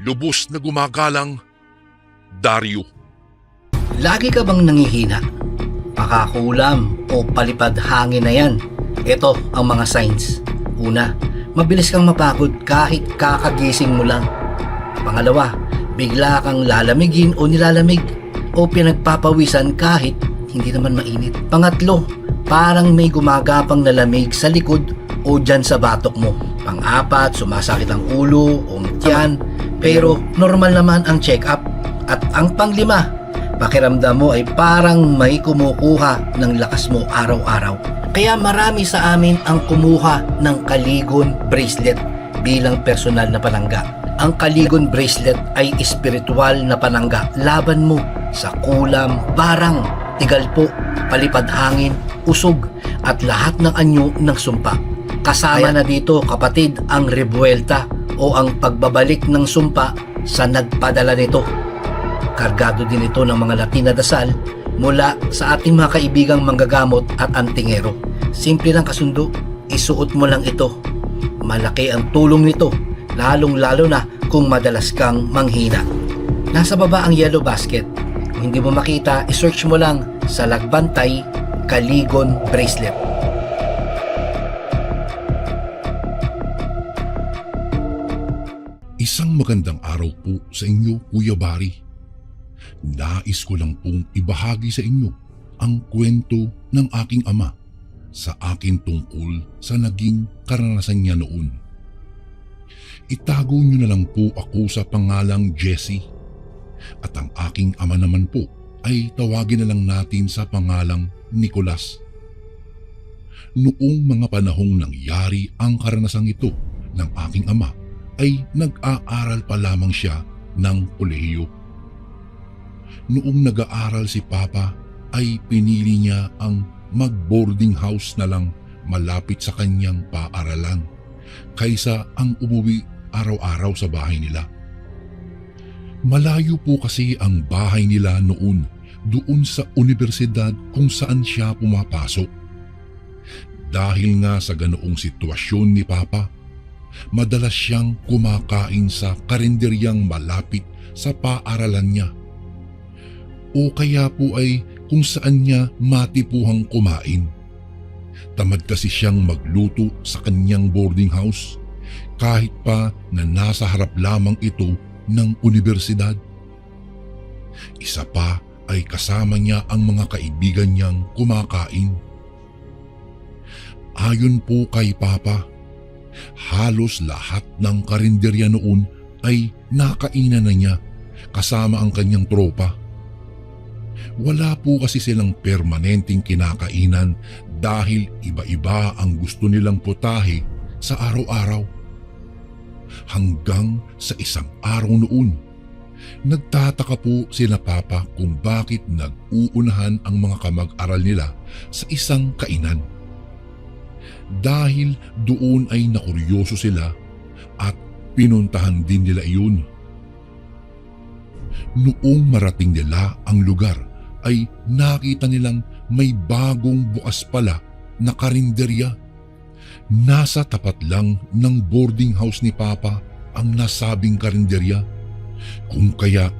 Lubos na gumagalang, Dario. Lagi ka bang nangihina? Pakakulam o palipad hangin na yan. Ito ang mga signs. Una, mabilis kang mapagod kahit kakagising mo lang. Pangalawa, bigla kang lalamigin o nilalamig o pinagpapawisan kahit hindi naman mainit. Pangatlo, parang may gumagapang na lamig sa likod o dyan sa batok mo. Pang-apat, sumasakit ang ulo o tiyan pero normal naman ang check-up. At ang panglima, pakiramdam mo ay parang may kumukuha ng lakas mo araw-araw. Kaya marami sa amin ang kumuha ng Kaligon bracelet bilang personal na panangga. Ang Kaligon bracelet ay espiritual na panangga laban mo sa kulam, barang, tigalpo, palipad hangin, usog at lahat ng anyo ng sumpa. Kasama na dito, kapatid, ang rebuelta o ang pagbabalik ng sumpa sa nagpadala nito. Kargado din ito ng mga Latin na dasal mula sa ating mga kaibigang manggagamot at antingero. Simple lang kasundo, isuot mo lang ito. Malaki ang tulong nito, lalong-lalo na kung madalas kang manghina. Nasa baba ang yellow basket. Kung hindi mo makita, isearch mo lang sa Lagbantay Kaligon bracelet. Isang magandang araw po sa inyo, Kuya Bari. Nais ko lang pong ibahagi sa inyo ang kwento ng aking ama sa akin tungkol sa naging karanasan niya noon. Itago niyo na lang po ako sa pangalang Jesse at ang aking ama naman po ay tawagin na lang natin sa pangalang Nicolas. Noong mga panahong nangyari ang karanasang ito ng aking ama ay nag-aaral pa lamang siya ng kolehiyo. Noong nag-aaral si Papa ay pinili niya ang mag-boarding house na lang malapit sa kanyang paaralan kaysa ang umuwi araw-araw sa bahay nila. Malayo po kasi ang bahay nila noon doon sa universidad kung saan siya pumapasok. Dahil nga sa ganoong sitwasyon ni Papa, madalas siyang kumakain sa karinderyang malapit sa paaralan niya. O kaya po ay kung saan niya matipuhang kumain. Tamad kasi siyang magluto sa kanyang boarding house kahit pa na nasa harap lamang ito ng universidad. Isa pa ay kasama niya ang mga kaibigan niyang kumakain. Ayon po kay Papa, halos lahat ng karinderya noon ay nakainan na niya kasama ang kanyang tropa. Wala po kasi silang permanenteng kinakainan dahil iba-iba ang gusto nilang putahe sa araw-araw. Hanggang sa isang araw noon, nagtataka po sila Papa kung bakit nag-uunahan ang mga kamag-aral nila sa isang kainan. Dahil doon ay nakuryoso sila at pinuntahan din nila iyon. Noong marating nila ang lugar ay nakita nilang may bagong bukas pala na karinderya. Nasa tapat lang ng boarding house ni Papa ang nasabing karinderya. Kung kaya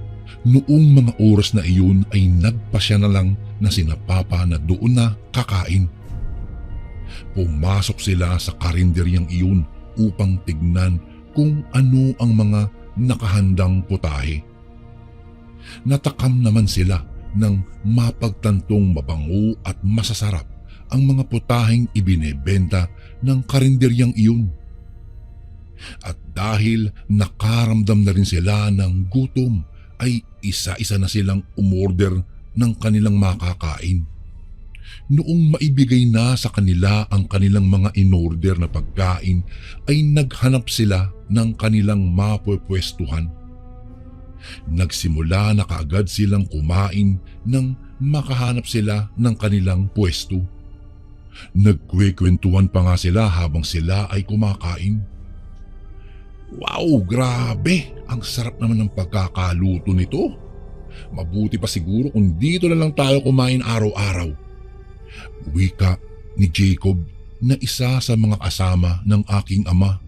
noong mga oras na iyon ay nagpasya na lang na sina Papa na doon na kakain. Pumasok sila sa karinderyang iyon upang tignan kung ano ang mga nakahandang putahe. Natakam naman sila nang mapagtantong mabango at masasarap ang mga putaheng ibinebenta ng karinderyang iyon. At dahil nakaramdam na rin sila ng gutom ay isa-isa na silang umorder ng kanilang makakain. Noong maibigay na sa kanila ang kanilang mga inorder na pagkain ay naghanap sila ng kanilang mapupwestuhan. Nagsimula na kaagad silang kumain nang makahanap sila ng kanilang pwesto. Nagkwekwentuhan pa nga sila habang sila ay kumakain. Wow, grabe! Ang sarap naman ng pagkakaluto nito. Mabuti pa siguro kung dito na lang tayo kumain araw-araw. Wika ni Jacob na isa sa mga kasama ng aking ama.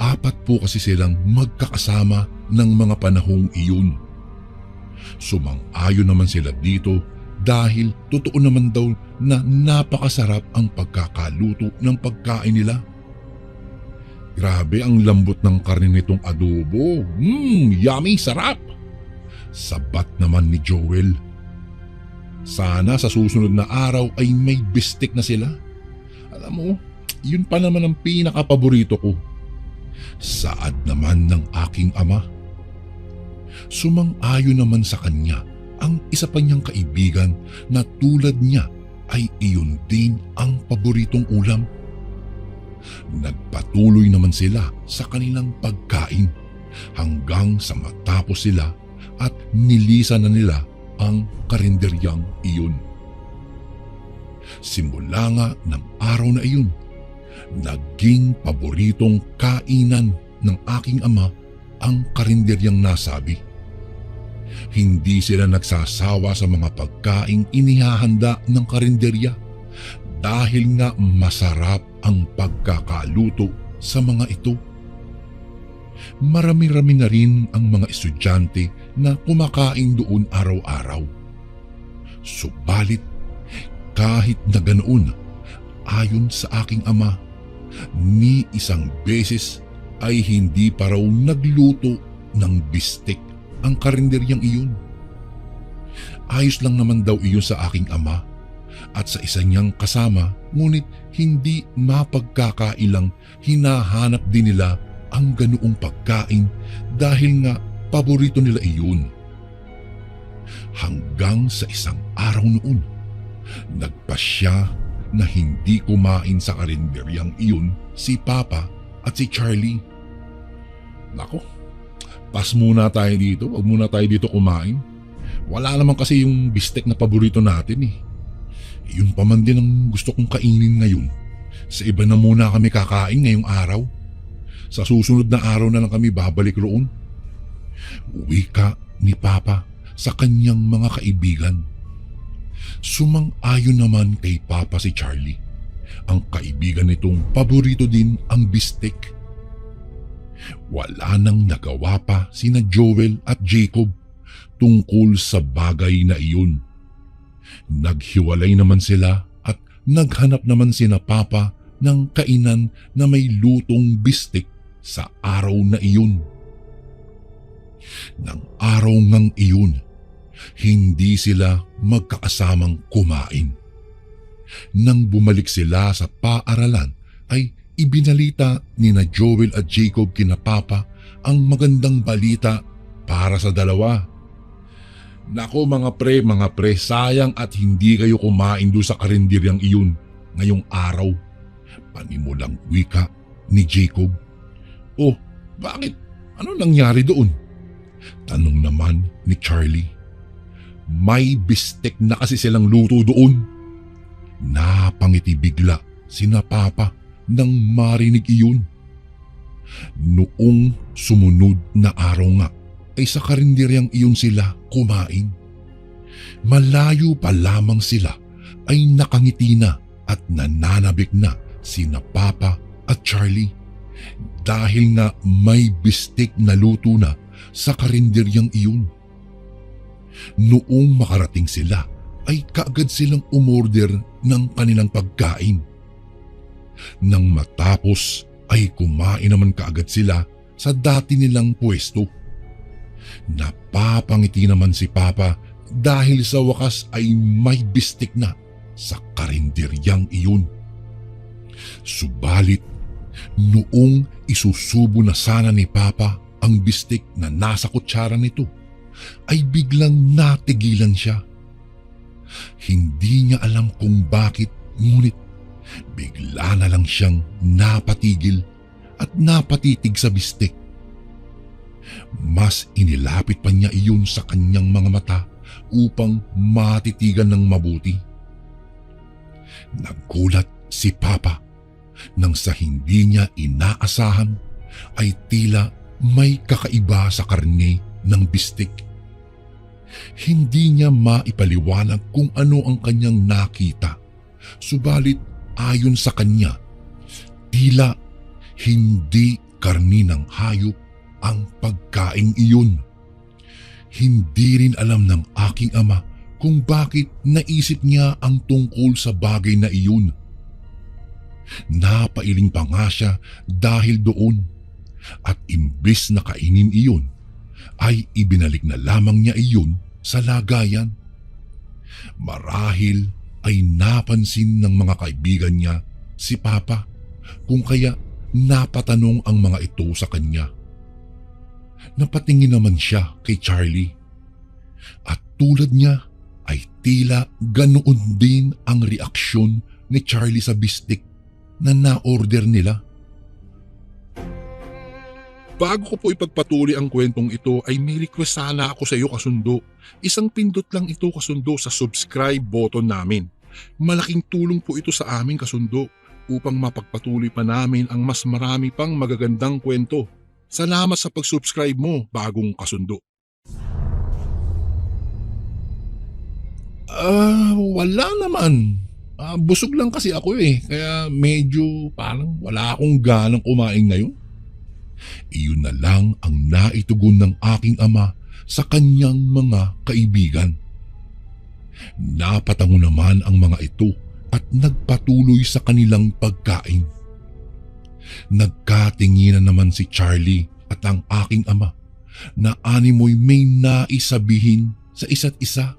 Apat po kasi silang magkakasama ng mga panahong iyon. Sumang-ayon naman sila dito dahil totoo naman daw na napakasarap ang pagkakaluto ng pagkain nila. Grabe ang lambot ng karne nitong adobo. Yummy, sarap! Sabat naman ni Joel. Sana sa susunod na araw ay may bistek na sila. Alam mo, yun pa naman ang pinaka-paborito ko. Saad naman ng aking ama. Sumang-ayon naman sa kanya ang isa pa niyang kaibigan na tulad niya ay iyon din ang paboritong ulam. Nagpatuloy naman sila sa kanilang pagkain hanggang sa matapos sila at nilisan na nila ang karinderyang iyon. Simula nga ng araw na iyon, naging paboritong kainan ng aking ama ang karinderyang nasabi. Hindi sila nagsasawa sa mga pagkaing inihahanda ng karinderya dahil nga masarap ang pagkakaluto sa mga ito. Marami-rami na rin ang mga estudyante na kumakain doon araw-araw. Subalit, kahit na ganoon, ayon sa aking ama, ni isang beses ay hindi pa raw nagluto ng bistek ang karinderyang iyon. Ayos lang naman daw iyon sa aking ama at sa isa niyang kasama, ngunit hindi mapagkakailang hinahanap din nila ang ganoong pagkain dahil nga paborito nila iyon. Hanggang sa isang araw noon, nagpasya na hindi kumain sa karinderyang iyon si Papa at si Charlie. Nako, pas muna tayo dito, wag muna tayo dito kumain. Wala naman kasi yung bistek na paborito natin eh. Yun pa man din ang gusto kong kainin ngayon. Sa iba na muna kami kakain ngayong araw. Sa susunod na araw na lang kami babalik roon. Wika ni Papa sa kanyang mga kaibigan. Sumang-ayon naman kay Papa si Charlie. Ang kaibigan nitong paborito din ang bistek. Wala nang nagawa pa sina Joel at Jacob tungkol sa bagay na iyon. Naghiwalay naman sila at naghanap naman sina Papa ng kainan na may lutong bistek sa araw na iyon. Nang araw ngang iyon, hindi sila magkakasamang kumain. Nang bumalik sila sa paaralan ay ibinalita ni na Joel at Jacob kina Papa ang magandang balita para sa dalawa. Nako mga pre, sayang at hindi kayo kumain doon sa karinderyang iyon ngayong araw. Panimulang wika ni Jacob. Oh, bakit? Ano nangyari doon? Tanong naman ni Charlie. May bistek na kasi silang luto doon. Napangiti bigla sina Papa nang marinig iyon. Noong sumunod na araw nga ay sa karinderyang iyon sila kumain. Malayo pa lamang sila ay nakangiti na at nananabik na sina Papa at Charlie dahil nga may bistek na luto na sa karinderyang iyon. Noong makarating sila ay kaagad silang umorder ng kanilang pagkain. Nang matapos ay kumain naman kaagad sila sa dati nilang pwesto. Napapangiti naman si Papa dahil sa wakas ay may bistek na sa karinderyang iyon. Subalit, noong isusubo na sana ni Papa ang bistek na nasa kutsara nito, ay biglang natigilan siya. Hindi niya alam kung bakit, ngunit bigla na lang siyang napatigil at napatitig sa bistek. Mas inilapit pa niya iyon sa kanyang mga mata upang matitigan ng mabuti. Naggulat si Papa nang sa hindi niya inaasahan ay tila may kakaiba sa karne ng bistek. Hindi niya maipaliwanag kung ano ang kanyang nakita, subalit ayon sa kanya, tila hindi karni ng hayop ang pagkain iyon. Hindi rin alam ng aking ama kung bakit naisip niya ang tungkol sa bagay na iyon. Napailing pa nga siya dahil doon at imbes na kainin iyon ay ibinalik na lamang niya iyon sa lagayan. Marahil ay napansin ng mga kaibigan niya si Papa kung kaya napatanong ang mga ito sa kanya. Napatingin naman siya kay Charlie at tulad niya ay tila ganoon din ang reaksyon ni Charlie sa bistek na na-order nila. Bago ko po ipagpatuloy ang kwentong ito ay may request sana ako sa iyo kasundo. Isang pindot lang ito kasundo sa subscribe button namin. Malaking tulong po ito sa amin kasundo upang mapagpatuloy pa namin ang mas marami pang magagandang kwento. Salamat sa pag-subscribe mo, bagong kasundo. Wala naman. Busog lang kasi ako kaya medyo parang wala akong ganang kumain ngayon. Iyon na lang ang naitugon ng aking ama sa kanyang mga kaibigan. Napatango naman ang mga ito at nagpatuloy sa kanilang pagkain. Nagkatinginan naman si Charlie at ang aking ama na animoy may naisabihin sa isa't isa.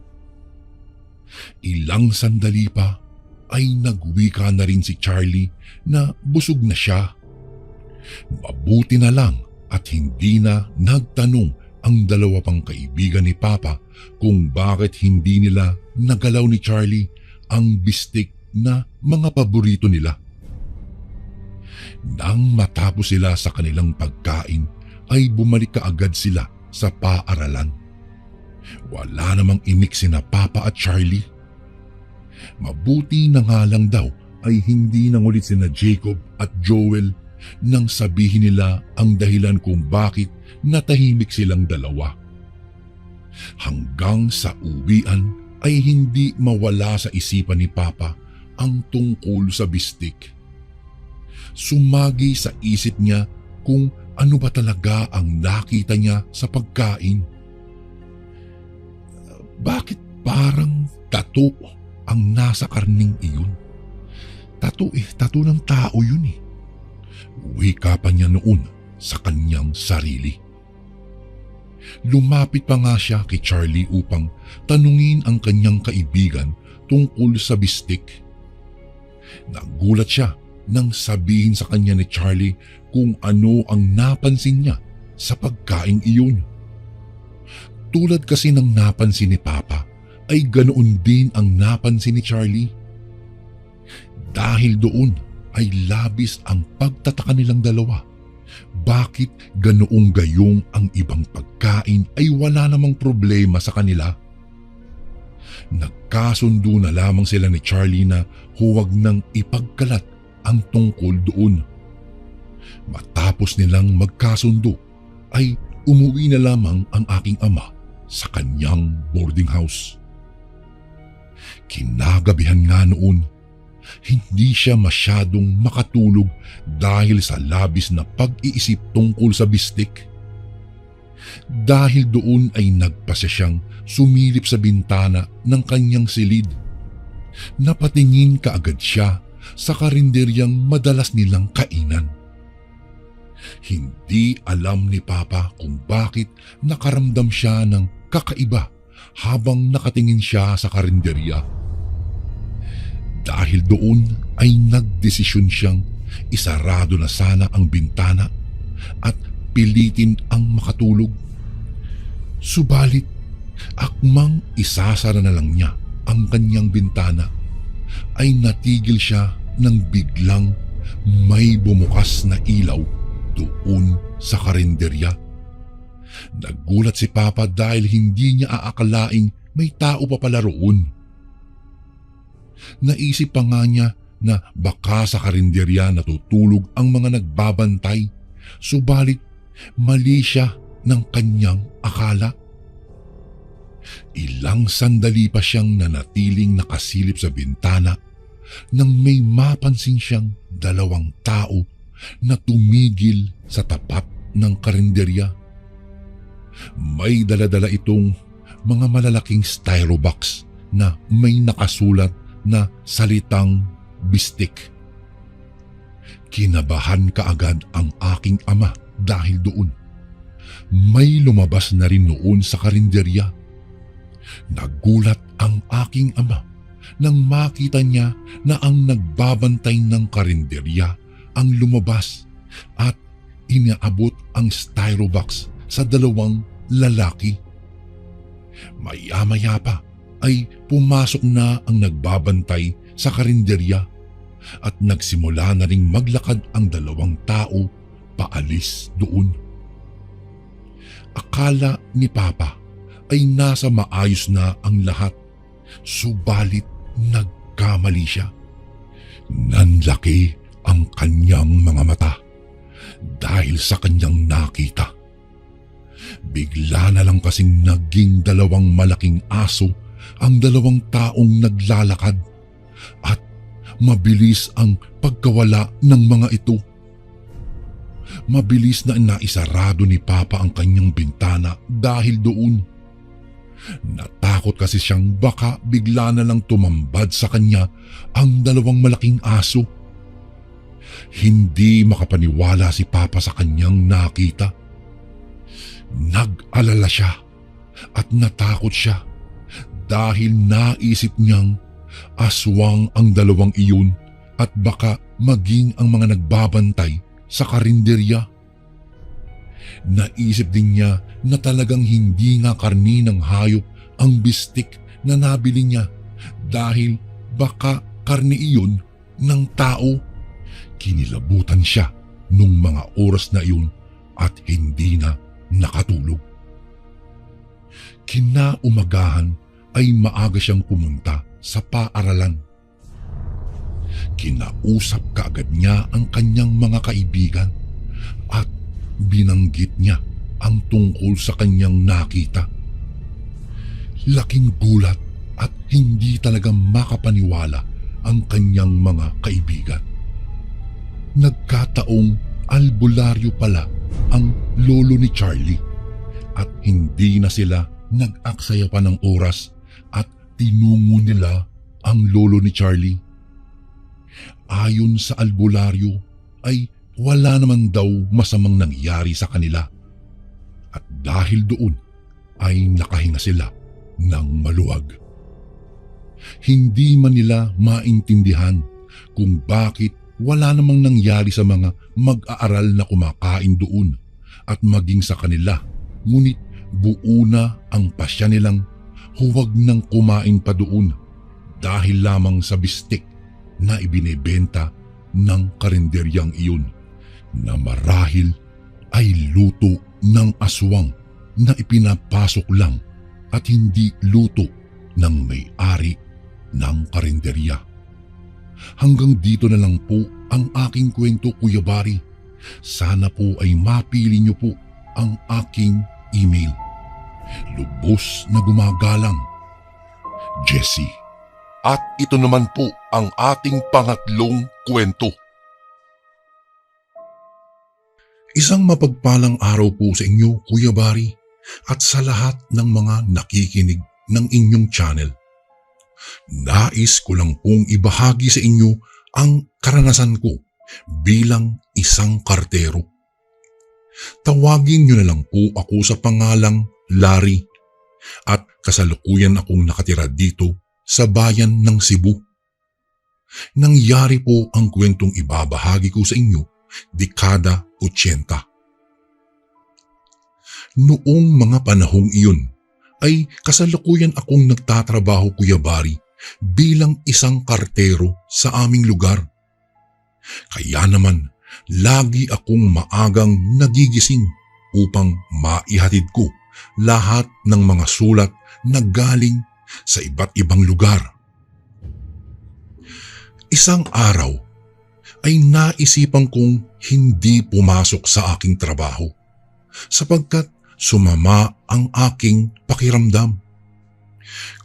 Ilang sandali pa ay nagwika na rin si Charlie na busog na siya. Mabuti na lang at hindi na nagtanong ang dalawa pang kaibigan ni Papa kung bakit hindi nila nagalaw ni Charlie ang bistik na mga paborito nila. Nang matapos sila sa kanilang pagkain ay bumalik kaagad sila sa paaralan. Wala namang imik sina Papa at Charlie. Mabuti na nga lang daw ay hindi nangulit sina Jacob at Joel nang sabihin nila ang dahilan kung bakit natahimik silang dalawa. Hanggang sa uwian ay hindi mawala sa isipan ni Papa ang tungkol sa bistik. Sumagi sa isip niya kung ano ba talaga ang nakita niya sa pagkain. Bakit parang tato ang nasa karning iyon? Tato ng tao yun eh. Wika pa niya noon sa kanyang sarili. Lumapit pa nga siya kay Charlie upang tanungin ang kanyang kaibigan tungkol sa bistik. Nagulat siya nang sabihin sa kanya ni Charlie kung ano ang napansin niya sa pagkain iyon. Tulad kasi ng napansin ni Papa, ay ganoon din ang napansin ni Charlie. Dahil doon ay labis ang pagtataka nilang dalawa. Bakit ganoong gayong ang ibang pagkain ay wala namang problema sa kanila? Nagkasundo na lamang sila ni Charlie na huwag nang ipagkalat ang tungkol doon. Matapos nilang magkasundo ay umuwi na lamang ang aking ama sa kanyang boarding house. Kinagabihan nga noon, hindi siya masyadong makatulog dahil sa labis na pag-iisip tungkol sa bistik. Dahil doon ay nagpasya siyang sumilip sa bintana ng kanyang silid. Napatingin kaagad siya sa karinderyang madalas nilang kainan. Hindi alam ni Papa kung bakit nakaramdam siya ng kakaiba habang nakatingin siya sa karinderya. Dahil doon ay nagdesisyon siyang isarado na sana ang bintana at pilitin ang makatulog. Subalit, akmang isasara na lang niya ang kanyang bintana, ay natigil siya nang biglang may bumukas na ilaw doon sa karinderya. Nagulat si Papa dahil hindi niya aakalaing may tao pa pala roon. Naisip pa nga niya na baka sa karinderya natutulog ang mga nagbabantay, subalit mali siya ng kanyang akala. Ilang sandali pa siyang nanatiling nakasilip sa bintana nang may mapansin siyang dalawang tao na tumigil sa tapat ng karinderya. May daladala itong mga malalaking styro box na may nakasulat na salitang bistik. Kinabahan kaagad ang aking ama dahil doon. May lumabas na rin noon sa karinderya. Nagulat ang aking ama nang makita niya na ang nagbabantay ng karinderya ang lumabas at inaabot ang styro box sa dalawang lalaki. Maya-maya pa ay pumasok na ang nagbabantay sa karinderya at nagsimula na ring maglakad ang dalawang tao paalis doon. Akala ni Papa ay nasa maayos na ang lahat, subalit nagkamali siya. Nanlaki ang kanyang mga mata dahil sa kanyang nakita. Bigla na lang kasing naging dalawang malaking aso ang dalawang taong naglalakad at mabilis ang pagkawala ng mga ito. Mabilis na naisarado ni Papa ang kanyang bintana dahil doon. Natakot kasi siyang baka bigla na lang tumambad sa kanya ang dalawang malaking aso. Hindi makapaniwala si Papa sa kanyang nakita. Nag-alala siya at natakot siya dahil naisip niyang aswang ang dalawang iyon at baka maging ang mga nagbabantay sa karinderya. Naisip din niya na talagang hindi nga karni ng hayop ang bistik na nabili niya dahil baka karni iyon ng tao. Kinilabutan siya nung mga oras na iyon at hindi na nakatulog. Kinaumagahan ay maaga siyang pumunta sa paaralan. Kinausap kaagad niya ang kanyang mga kaibigan at binanggit niya ang tungkol sa kanyang nakita. Laking gulat at hindi talaga makapaniwala ang kanyang mga kaibigan. Nagkataong albularyo pala ang lolo ni Charlie at hindi na sila nag-aksaya pa ng oras at tinungo nila ang lolo ni Charlie. Ayon sa albularyo ay wala naman daw masamang nangyari sa kanila at dahil doon ay nakahinga sila ng maluwag. Hindi man nila maintindihan kung bakit wala namang nangyari sa mga mag-aaral na kumakain doon at maging sa kanila, ngunit buo na ang pasya nilang huwag nang kumain pa doon dahil lamang sa bistik na ibinebenta ng karinderyang iyon na marahil ay luto ng aswang na ipinapasok lang at hindi luto ng may-ari ng karinderya. Hanggang dito na lang po ang aking kwento, Kuya Bari. Sana po ay mapili niyo po ang aking email. Lubos na gumagalang, Jessie. At ito naman po ang ating pangatlong kwento. Isang mapagpalang araw po sa inyo, Kuya Bari, at sa lahat ng mga nakikinig ng inyong channel. Nais ko lang pong ibahagi sa inyo ang karanasan ko bilang isang kartero. Tawagin niyo na lang po ako sa pangalang Larry at kasalukuyan akong nakatira dito sa bayan ng Cebu. Nangyari po ang kwentong ibabahagi ko sa inyo dekada 80. Noong mga panahong iyon ay kasalukuyan akong nagtatrabaho, Kuya Bari, bilang isang kartero sa aming lugar. Kaya naman, lagi akong maagang nagigising upang maihatid ko lahat ng mga sulat na galing sa iba't ibang lugar. Isang araw ay naisipan kong hindi pumasok sa aking trabaho sapagkat sumama ang aking pakiramdam.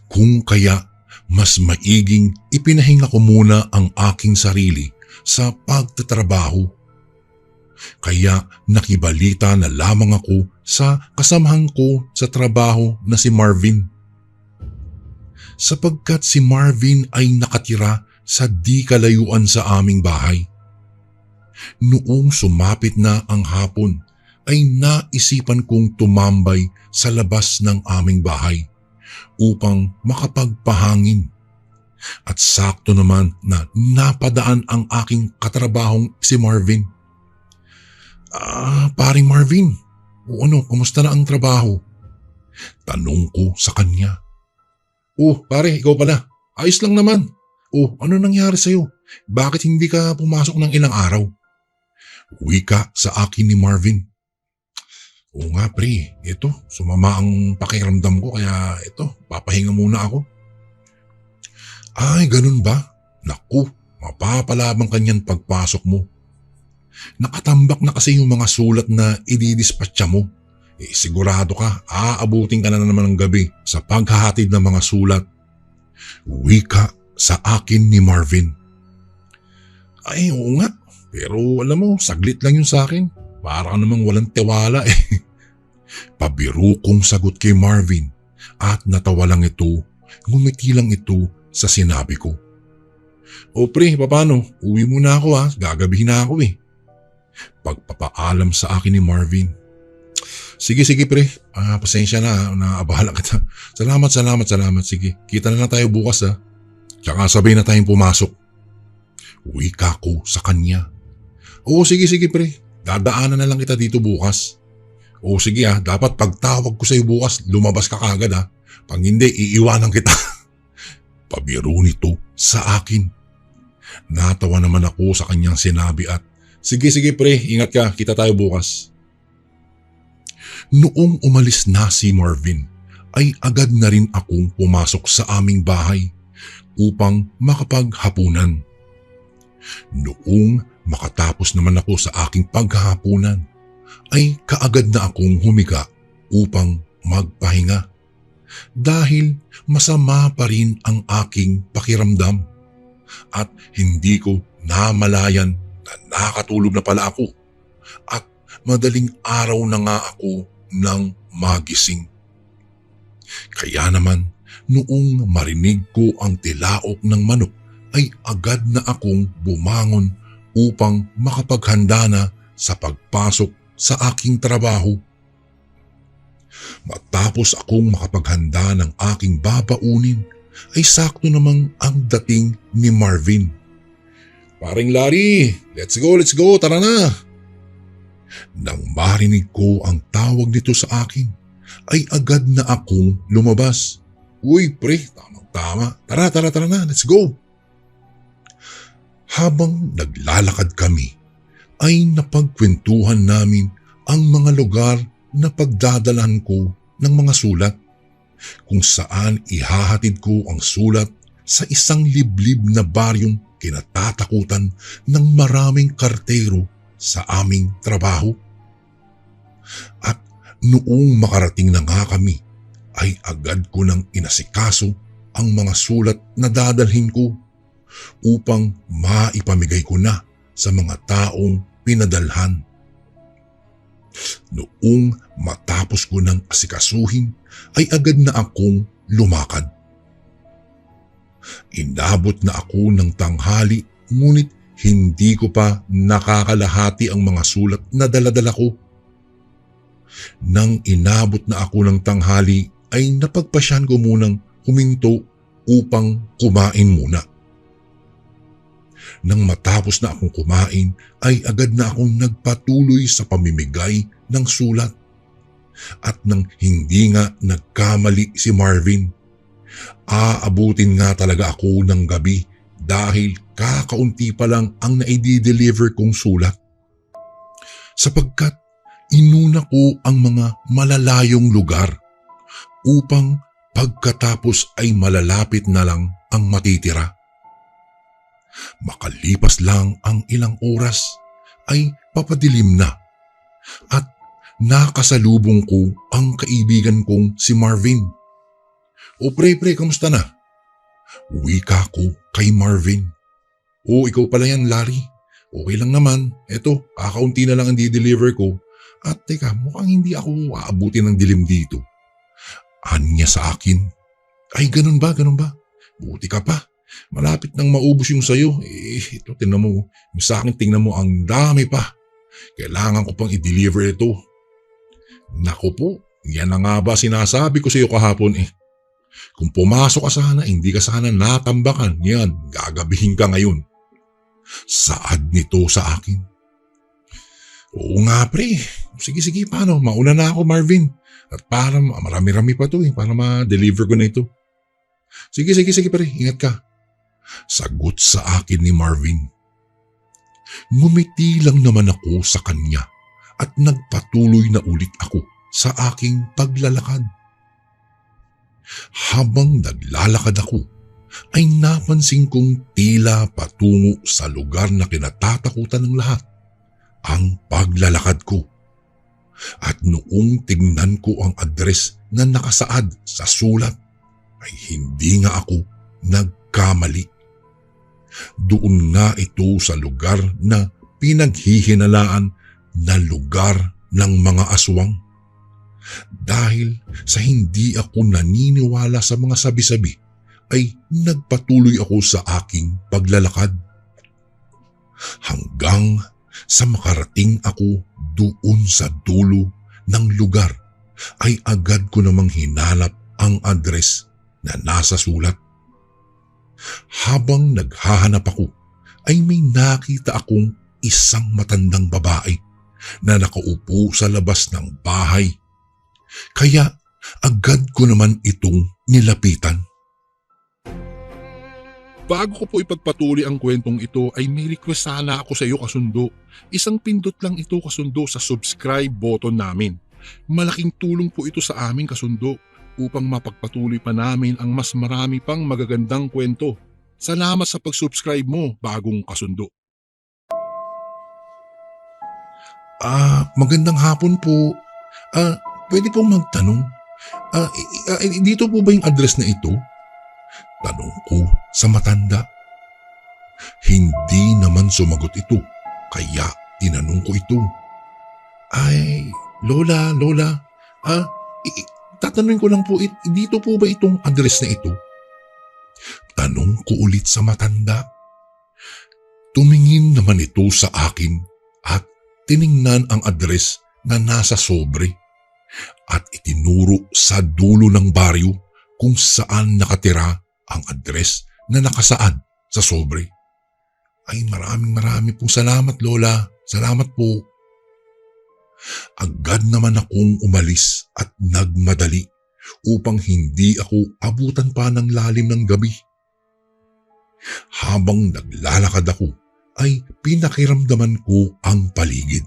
Kung kaya mas maiging ipinahinga ko muna ang aking sarili sa pagtatrabaho. Kaya nakibalita na lamang ako sa kasamahan ko sa trabaho na si Marvin. Sapagkat si Marvin ay nakatira sa di kalayuan sa aming bahay. Noong sumapit na ang hapon ay naisipan kong tumambay sa labas ng aming bahay upang makapagpahangin. At sakto naman na napadaan ang aking katrabahong si Marvin. Paring Marvin, kumusta na ang trabaho? Tanong ko sa kanya. Pare, ikaw pala. Ayos lang naman. Ano nangyari sa'yo? Bakit hindi ka pumasok ng ilang araw? Wika sa akin ni Marvin. Oo nga pre, ito, sumama ang pakiramdam ko kaya ito, papahinga muna ako. Ay, ganun ba? Naku, mapapalabang kanyan pagpasok mo. Nakatambak na kasi yung mga sulat na ididispatcha mo. Sigurado ka, aabutin ka na naman ng gabi sa paghahatid ng mga sulat. Wika sa akin ni Marvin. Ay, oo nga, pero alam mo, saglit lang yun sa akin. Para namang walang tiwala eh. Pabiro kong sagot kay Marvin at natawa lang ito, ngumiti lang ito sa sinabi ko. Pre, paano? Uwi muna ako gagabihin na ako eh. Pagpapaalam sa akin ni Marvin. Sige pre. Pasensya na, naabala kita. Salamat. Sige, kita na lang tayo bukas ha. Tsaka sabay na tayong pumasok. Wika ko sa kanya. Oo, sige pre. Dadaanan na lang kita dito bukas. Oo, sige dapat pagtawag ko sa'yo bukas, lumabas ka kagad ha. Pag hindi, iiwanan kita. Pabiro nito sa akin. Natawa naman ako sa kanyang sinabi at, sige pre, ingat ka, kita tayo bukas. Noong umalis na si Marvin, ay agad na rin akong pumasok sa aming bahay upang makapaghapunan. Noong makatapos naman ako sa aking paghahapunan, ay kaagad na akong humiga upang magpahinga dahil masama pa rin ang aking pakiramdam at hindi ko namalayan na nakatulog na pala ako at madaling araw na nga ako nang magising. Kaya naman noong marinig ko ang tilaok ng manok ay agad na akong bumangon upang makapaghanda na sa pagpasok sa aking trabaho. Matapos akong makapaghanda ng aking babaunin ay sakto namang ang dating ni Marvin. Paring Larry, let's go, tara na. Nang marinig ko ang tawag nito sa akin, ay agad na akong lumabas. Uy pre, tama. Tara na, let's go. Habang naglalakad kami, ay napagkwentuhan namin ang mga lugar na pagdadalhan ko ng mga sulat kung saan ihahatid ko ang sulat sa isang liblib na baryong kinatatakutan ng maraming kartero sa aming trabaho. At noong makarating na nga kami, ay agad ko nang inasikaso ang mga sulat na dadalhin ko upang maipamigay ko na sa mga taong pinadalhan. Noong matapos ko ng asikasuhin ay agad na akong lumakad. Inabot na ako ng tanghali ngunit hindi ko pa nakakalahati ang mga sulat na daladala ko. Nang inabot na ako ng tanghali ay napagpasyan ko munang huminto upang kumain muna. Nang matapos na akong kumain ay agad na akong nagpatuloy sa pamimigay ng sulat. At nang hindi nga nagkamali si Marvin, aabutin nga talaga ako ng gabi dahil kakaunti pa lang ang naidi-deliver kong sulat. Sapagkat inuna ko ang mga malalayong lugar upang pagkatapos ay malalapit na lang ang matitira. Makalipas lang ang ilang oras ay papadilim na at nakasalubong ko ang kaibigan kong si Marvin. O pre, kamusta na? Wika ko kay Marvin. O ikaw pala yan Larry. Okay lang naman. Eto, kakaunti na lang ang di-deliver ko. At teka, mukhang hindi ako aabutin ng dilim dito. Anya sa akin. Ay ganun ba? Buti ka pa. Malapit nang maubos yung sayo. Ito, tingnan mo. Yung sa akin, tingnan mo, ang dami pa. Kailangan ko pang i-deliver ito. Naku po, yan na nga ba sinasabi ko sa iyo kahapon Kung pumasok ka sana, hindi ka sana natambakan. Yan, gagabihin ka ngayon. Saad nito sa akin. Oo nga pre. Sige, paano? Mauna na ako Marvin. At para marami-rami pa to para ma-deliver ko na ito. Sige pre, ingat ka. Sagot sa akin ni Marvin. Ngumiti lang naman ako sa kanya at nagpatuloy na ulit ako sa aking paglalakad. Habang naglalakad ako, ay napansin kong tila patungo sa lugar na kinatatakutan ng lahat ang paglalakad ko. At noong tignan ko ang address na nakasaad sa sulat, ay hindi nga ako nagkamali. Doon nga ito sa lugar na pinaghihinalaan na lugar ng mga aswang. Dahil sa hindi ako naniniwala sa mga sabi-sabi, ay nagpatuloy ako sa aking paglalakad. Hanggang sa makarating ako doon sa dulo ng lugar ay agad ko namang hinanap ang address na nasa sulat. Habang naghahanap ako ay may nakita akong isang matandang babae na nakaupo sa labas ng bahay. Kaya agad ko naman itong nilapitan. Bago ko po ipagpatuloy ang kwentong ito ay may request sana ako sa iyo kasundo. Isang pindot lang ito kasundo sa subscribe button namin. Malaking tulong po ito sa aming kasundo upang mapagpatuloy pa namin ang mas marami pang magagandang kwento. Salamat sa pag-subscribe mo, bagong kasundo. Magandang hapon po. Pwede pong magtanong. Dito po ba yung address na ito? Tanong ko sa matanda. Hindi naman sumagot ito, kaya tinanong ko ito. Ay, Lola, tatanungin ko lang po, dito po ba itong address na ito? Tanong ko ulit sa matanda. Tumingin naman ito sa akin at tiningnan ang address na nasa sobre at itinuro sa dulo ng baryo kung saan nakatira ang address na nakasaad sa sobre. Ay, maraming pong salamat, Lola. Salamat po. Agad naman akong umalis at nagmadali upang hindi ako abutan pa ng lalim ng gabi. Habang naglalakad ako ay pinakiramdaman ko ang paligid.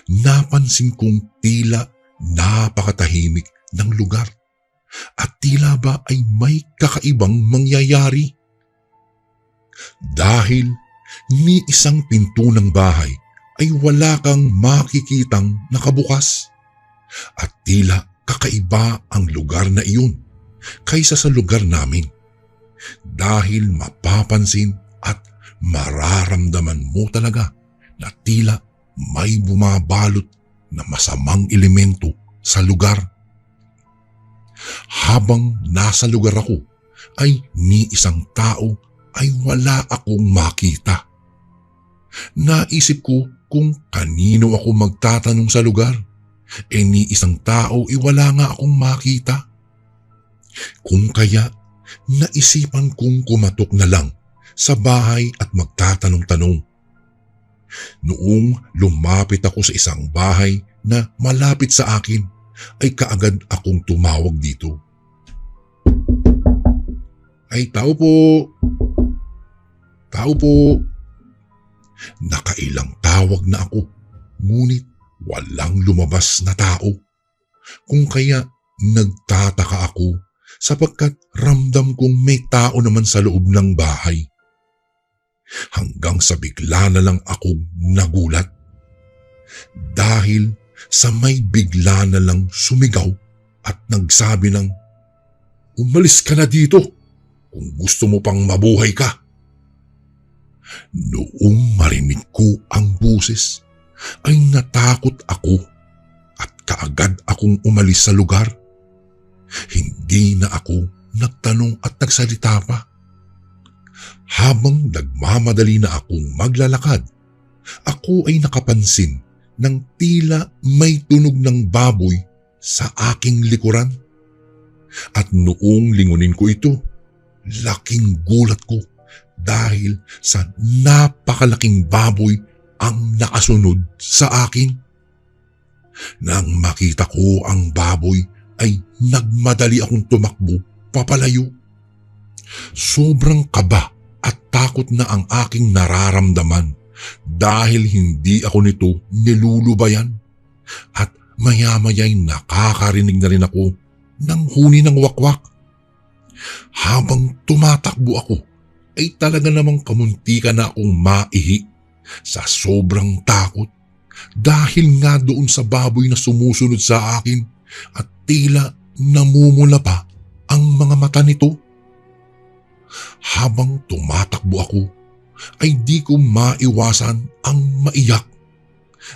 Napansin kong tila napakatahimik ng lugar at tila ba ay may kakaibang mangyayari. Dahil ni isang pinto ng bahay ay wala kang makikitang nakabukas at tila kakaiba ang lugar na iyon kaysa sa lugar namin. Dahil mapapansin at mararamdaman mo talaga na tila may bumabalot na masamang elemento sa lugar. Habang nasa lugar ako ay ni isang tao ay wala akong makita. Naisip ko kung kanino ako magtatanong sa lugar. Ni isang tao ay wala nga akong makita. Kung kaya naisipan kong kumatok na lang sa bahay at magtatanong-tanong. Noong lumapit ako sa isang bahay na malapit sa akin, ay kaagad akong tumawag dito. Ay, tao po! Tao po! Nakailang tawag na ako, ngunit walang lumabas na tao. Kung kaya nagtataka ako sapagkat ramdam kong may tao naman sa loob ng bahay. Hanggang sa bigla na lang akong nagulat. Dahil sa may bigla na lang sumigaw at nagsabi ng, "Umalis ka na dito kung gusto mo pang mabuhay ka." Noong marinig ko ang boses, ay natakot ako at kaagad akong umalis sa lugar. Hindi na ako nagtanong at nagsalita pa. Habang nagmamadali na akong maglalakad, ako ay nakapansin ng tila may tunog ng baboy sa aking likuran. At noong lingunin ko ito, laking gulat ko dahil sa napakalaking baboy ang nakasunod sa akin. Nang makita ko ang baboy ay nagmadali akong tumakbo papalayo. Sobrang kaba at takot na ang aking nararamdaman dahil hindi ako nito nilulubayan at maya-maya'y nakakarinig na rin ako ng huni ng wakwak. Habang tumatakbo ako ay talaga namang kamuntika na akong maihi sa sobrang takot dahil nga doon sa baboy na sumusunod sa akin at tila namumula pa ang mga mata nito. Habang tumatakbo ako ay di ko maiwasan ang maiyak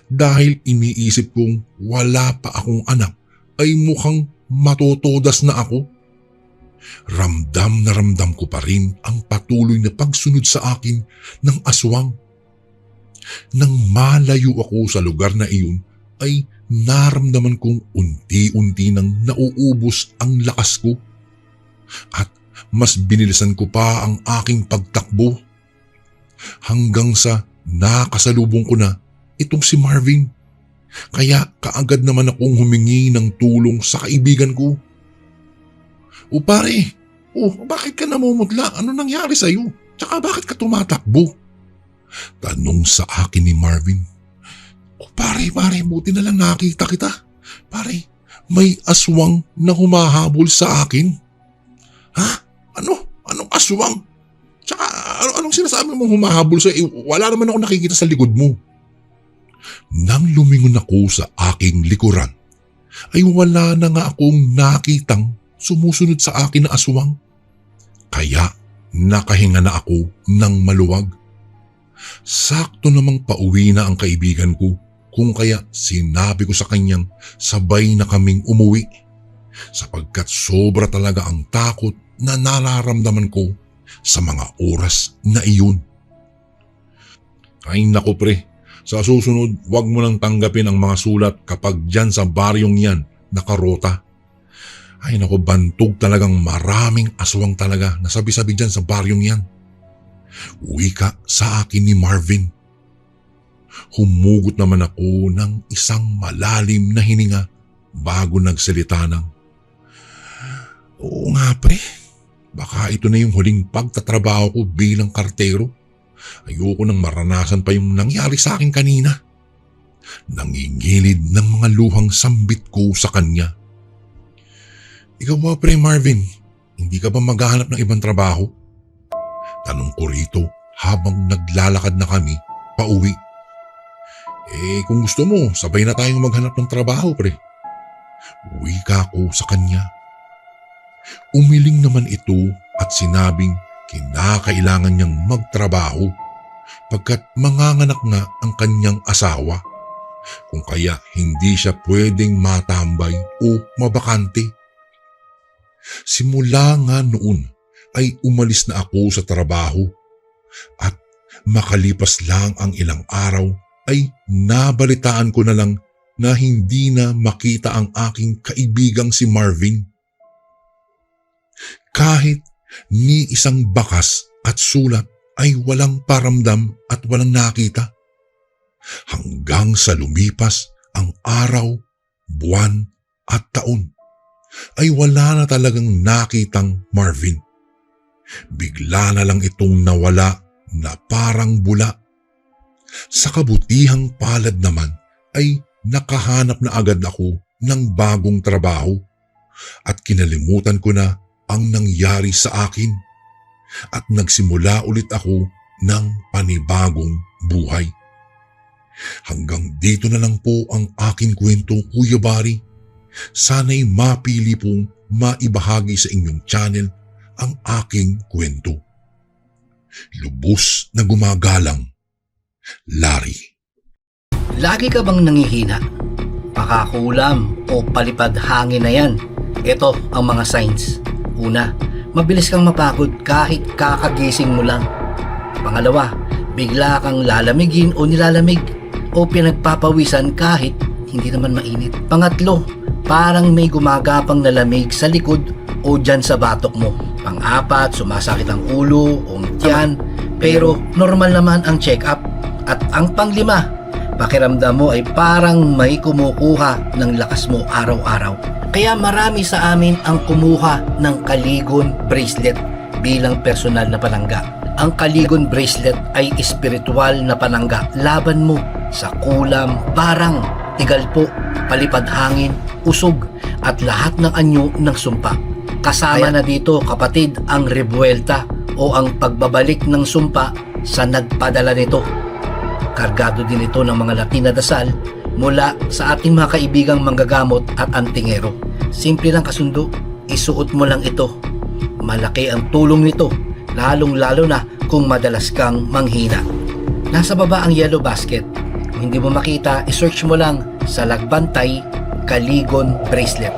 dahil iniisip kong wala pa akong anak ay mukhang matotodas na ako. Ramdam na ramdam ko pa rin ang patuloy na pagsunod sa akin ng aswang. Nang malayo ako sa lugar na iyon ay naramdaman kong unti-unti nang nauubos ang lakas ko. At mas binilisan ko pa ang aking pagtakbo. Hanggang sa nakasalubong ko na itong si Marvin. Kaya kaagad naman akong humingi ng tulong sa kaibigan ko. O pare, bakit ka namumutla? Ano nangyari sa'yo? Tsaka bakit ka tumatakbo? Tanong sa akin ni Marvin. Pare, buti na lang nakita kita. Pare, may aswang na humahabol sa akin. Ha? Anong aswang? Tsaka anong sinasabi mong humahabol sa wala naman ako nakikita sa likod mo. Nang lumingon ako sa aking likuran, ay wala na nga akong nakitang sumusunod sa akin na aswang. Kaya nakahinga na ako ng maluwag. Sakto namang pauwi na ang kaibigan ko, kung kaya sinabi ko sa kanyang sabay na kaming umuwi sapagkat sobra talaga ang takot na nararamdaman ko sa mga oras na iyon. Ay naku pre, sa susunod wag mo nang tanggapin ang mga sulat kapag dyan sa baryong yan nakarota. Ay naku, bantog talagang maraming aswang talaga na sabi-sabi dyan sa baryong yan. Wika sa akin ni Marvin. Humugot naman ako ng isang malalim na hininga bago nagsalita ng, oo nga pre, baka ito na yung huling pagtatrabaho ko bilang kartero. Ayoko nang maranasan pa yung nangyari sa akin kanina. Nangingilid ng mga luhang sambit ko sa kanya. Ikaw ba pre Marvin, hindi ka ba maghahanap ng ibang trabaho? Tanong ko rito habang naglalakad na kami pauwi. Kung gusto mo, sabay na tayong maghanap ng trabaho pre. Wika ko sa kanya. Umiling naman ito at sinabing kinakailangan niyang magtrabaho pagkat manganganak nga ang kanyang asawa. Kung kaya hindi siya pwedeng matambay o mabakante. Simula nga noon ay umalis na ako sa trabaho at makalipas lang ang ilang araw ay nabalitaan ko na lang na hindi na makita ang aking kaibigang si Marvin. Kahit ni isang bakas at sulat ay walang paramdam at walang nakita. Hanggang sa lumipas ang araw, buwan at taon ay wala na talagang nakitang Marvin. Bigla na lang itong nawala na parang bula. Sa kabutihang palad naman ay nakahanap na agad ako ng bagong trabaho at kinalimutan ko na ang nangyari sa akin at nagsimula ulit ako ng panibagong buhay. Hanggang dito na lang po ang aking kwento, Kuya Bari. Sana'y mapili pong maibahagi sa inyong channel ang aking kwento. Lubos na gumagalang, Larry. Lagi ka bang nangihina? Pakakulam o palipad hangin na yan? Ito ang mga signs. Una, mabilis kang mapagod kahit kakagising mo lang. Pangalawa, bigla kang lalamigin o nilalamig o pinagpapawisan kahit hindi naman mainit. Pangatlo, parang may gumagapang na lamig sa likod o dyan sa batok mo. Pang-apat, sumasakit ang ulo o tiyan pero normal naman ang check-up. At ang panglima, pakiramdam mo ay parang may kumukuha ng lakas mo araw-araw. Kaya marami sa amin ang kumuha ng Kaligon bracelet bilang personal na panangga. Ang Kaligon bracelet ay espiritual na panangga laban mo sa kulam, barang, tigalpo, palipad hangin, usog at lahat ng anyo ng sumpa. Kasama na dito kapatid ang rebuelta o ang pagbabalik ng sumpa sa nagpadala nito. Kargado din ito ng mga Latin na dasal mula sa ating mga kaibigang manggagamot at antingero. Simple lang kasundo, isuot mo lang ito. Malaki ang tulong nito, lalong-lalo na kung madalas kang manghina. Nasa baba ang yellow basket. Kung hindi mo makita, isearch mo lang sa Lagbantay Kaligon Bracelet.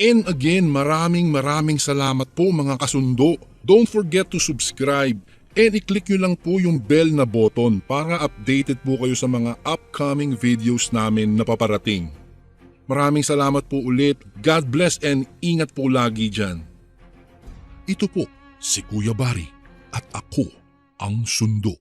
And again, maraming salamat po mga kasundo. Don't forget to subscribe and i-click nyo lang po yung bell na button para updated po kayo sa mga upcoming videos namin na paparating. Maraming salamat po ulit. God bless and ingat po lagi dyan. Ito po si Kuya Bari at ako ang Sundo.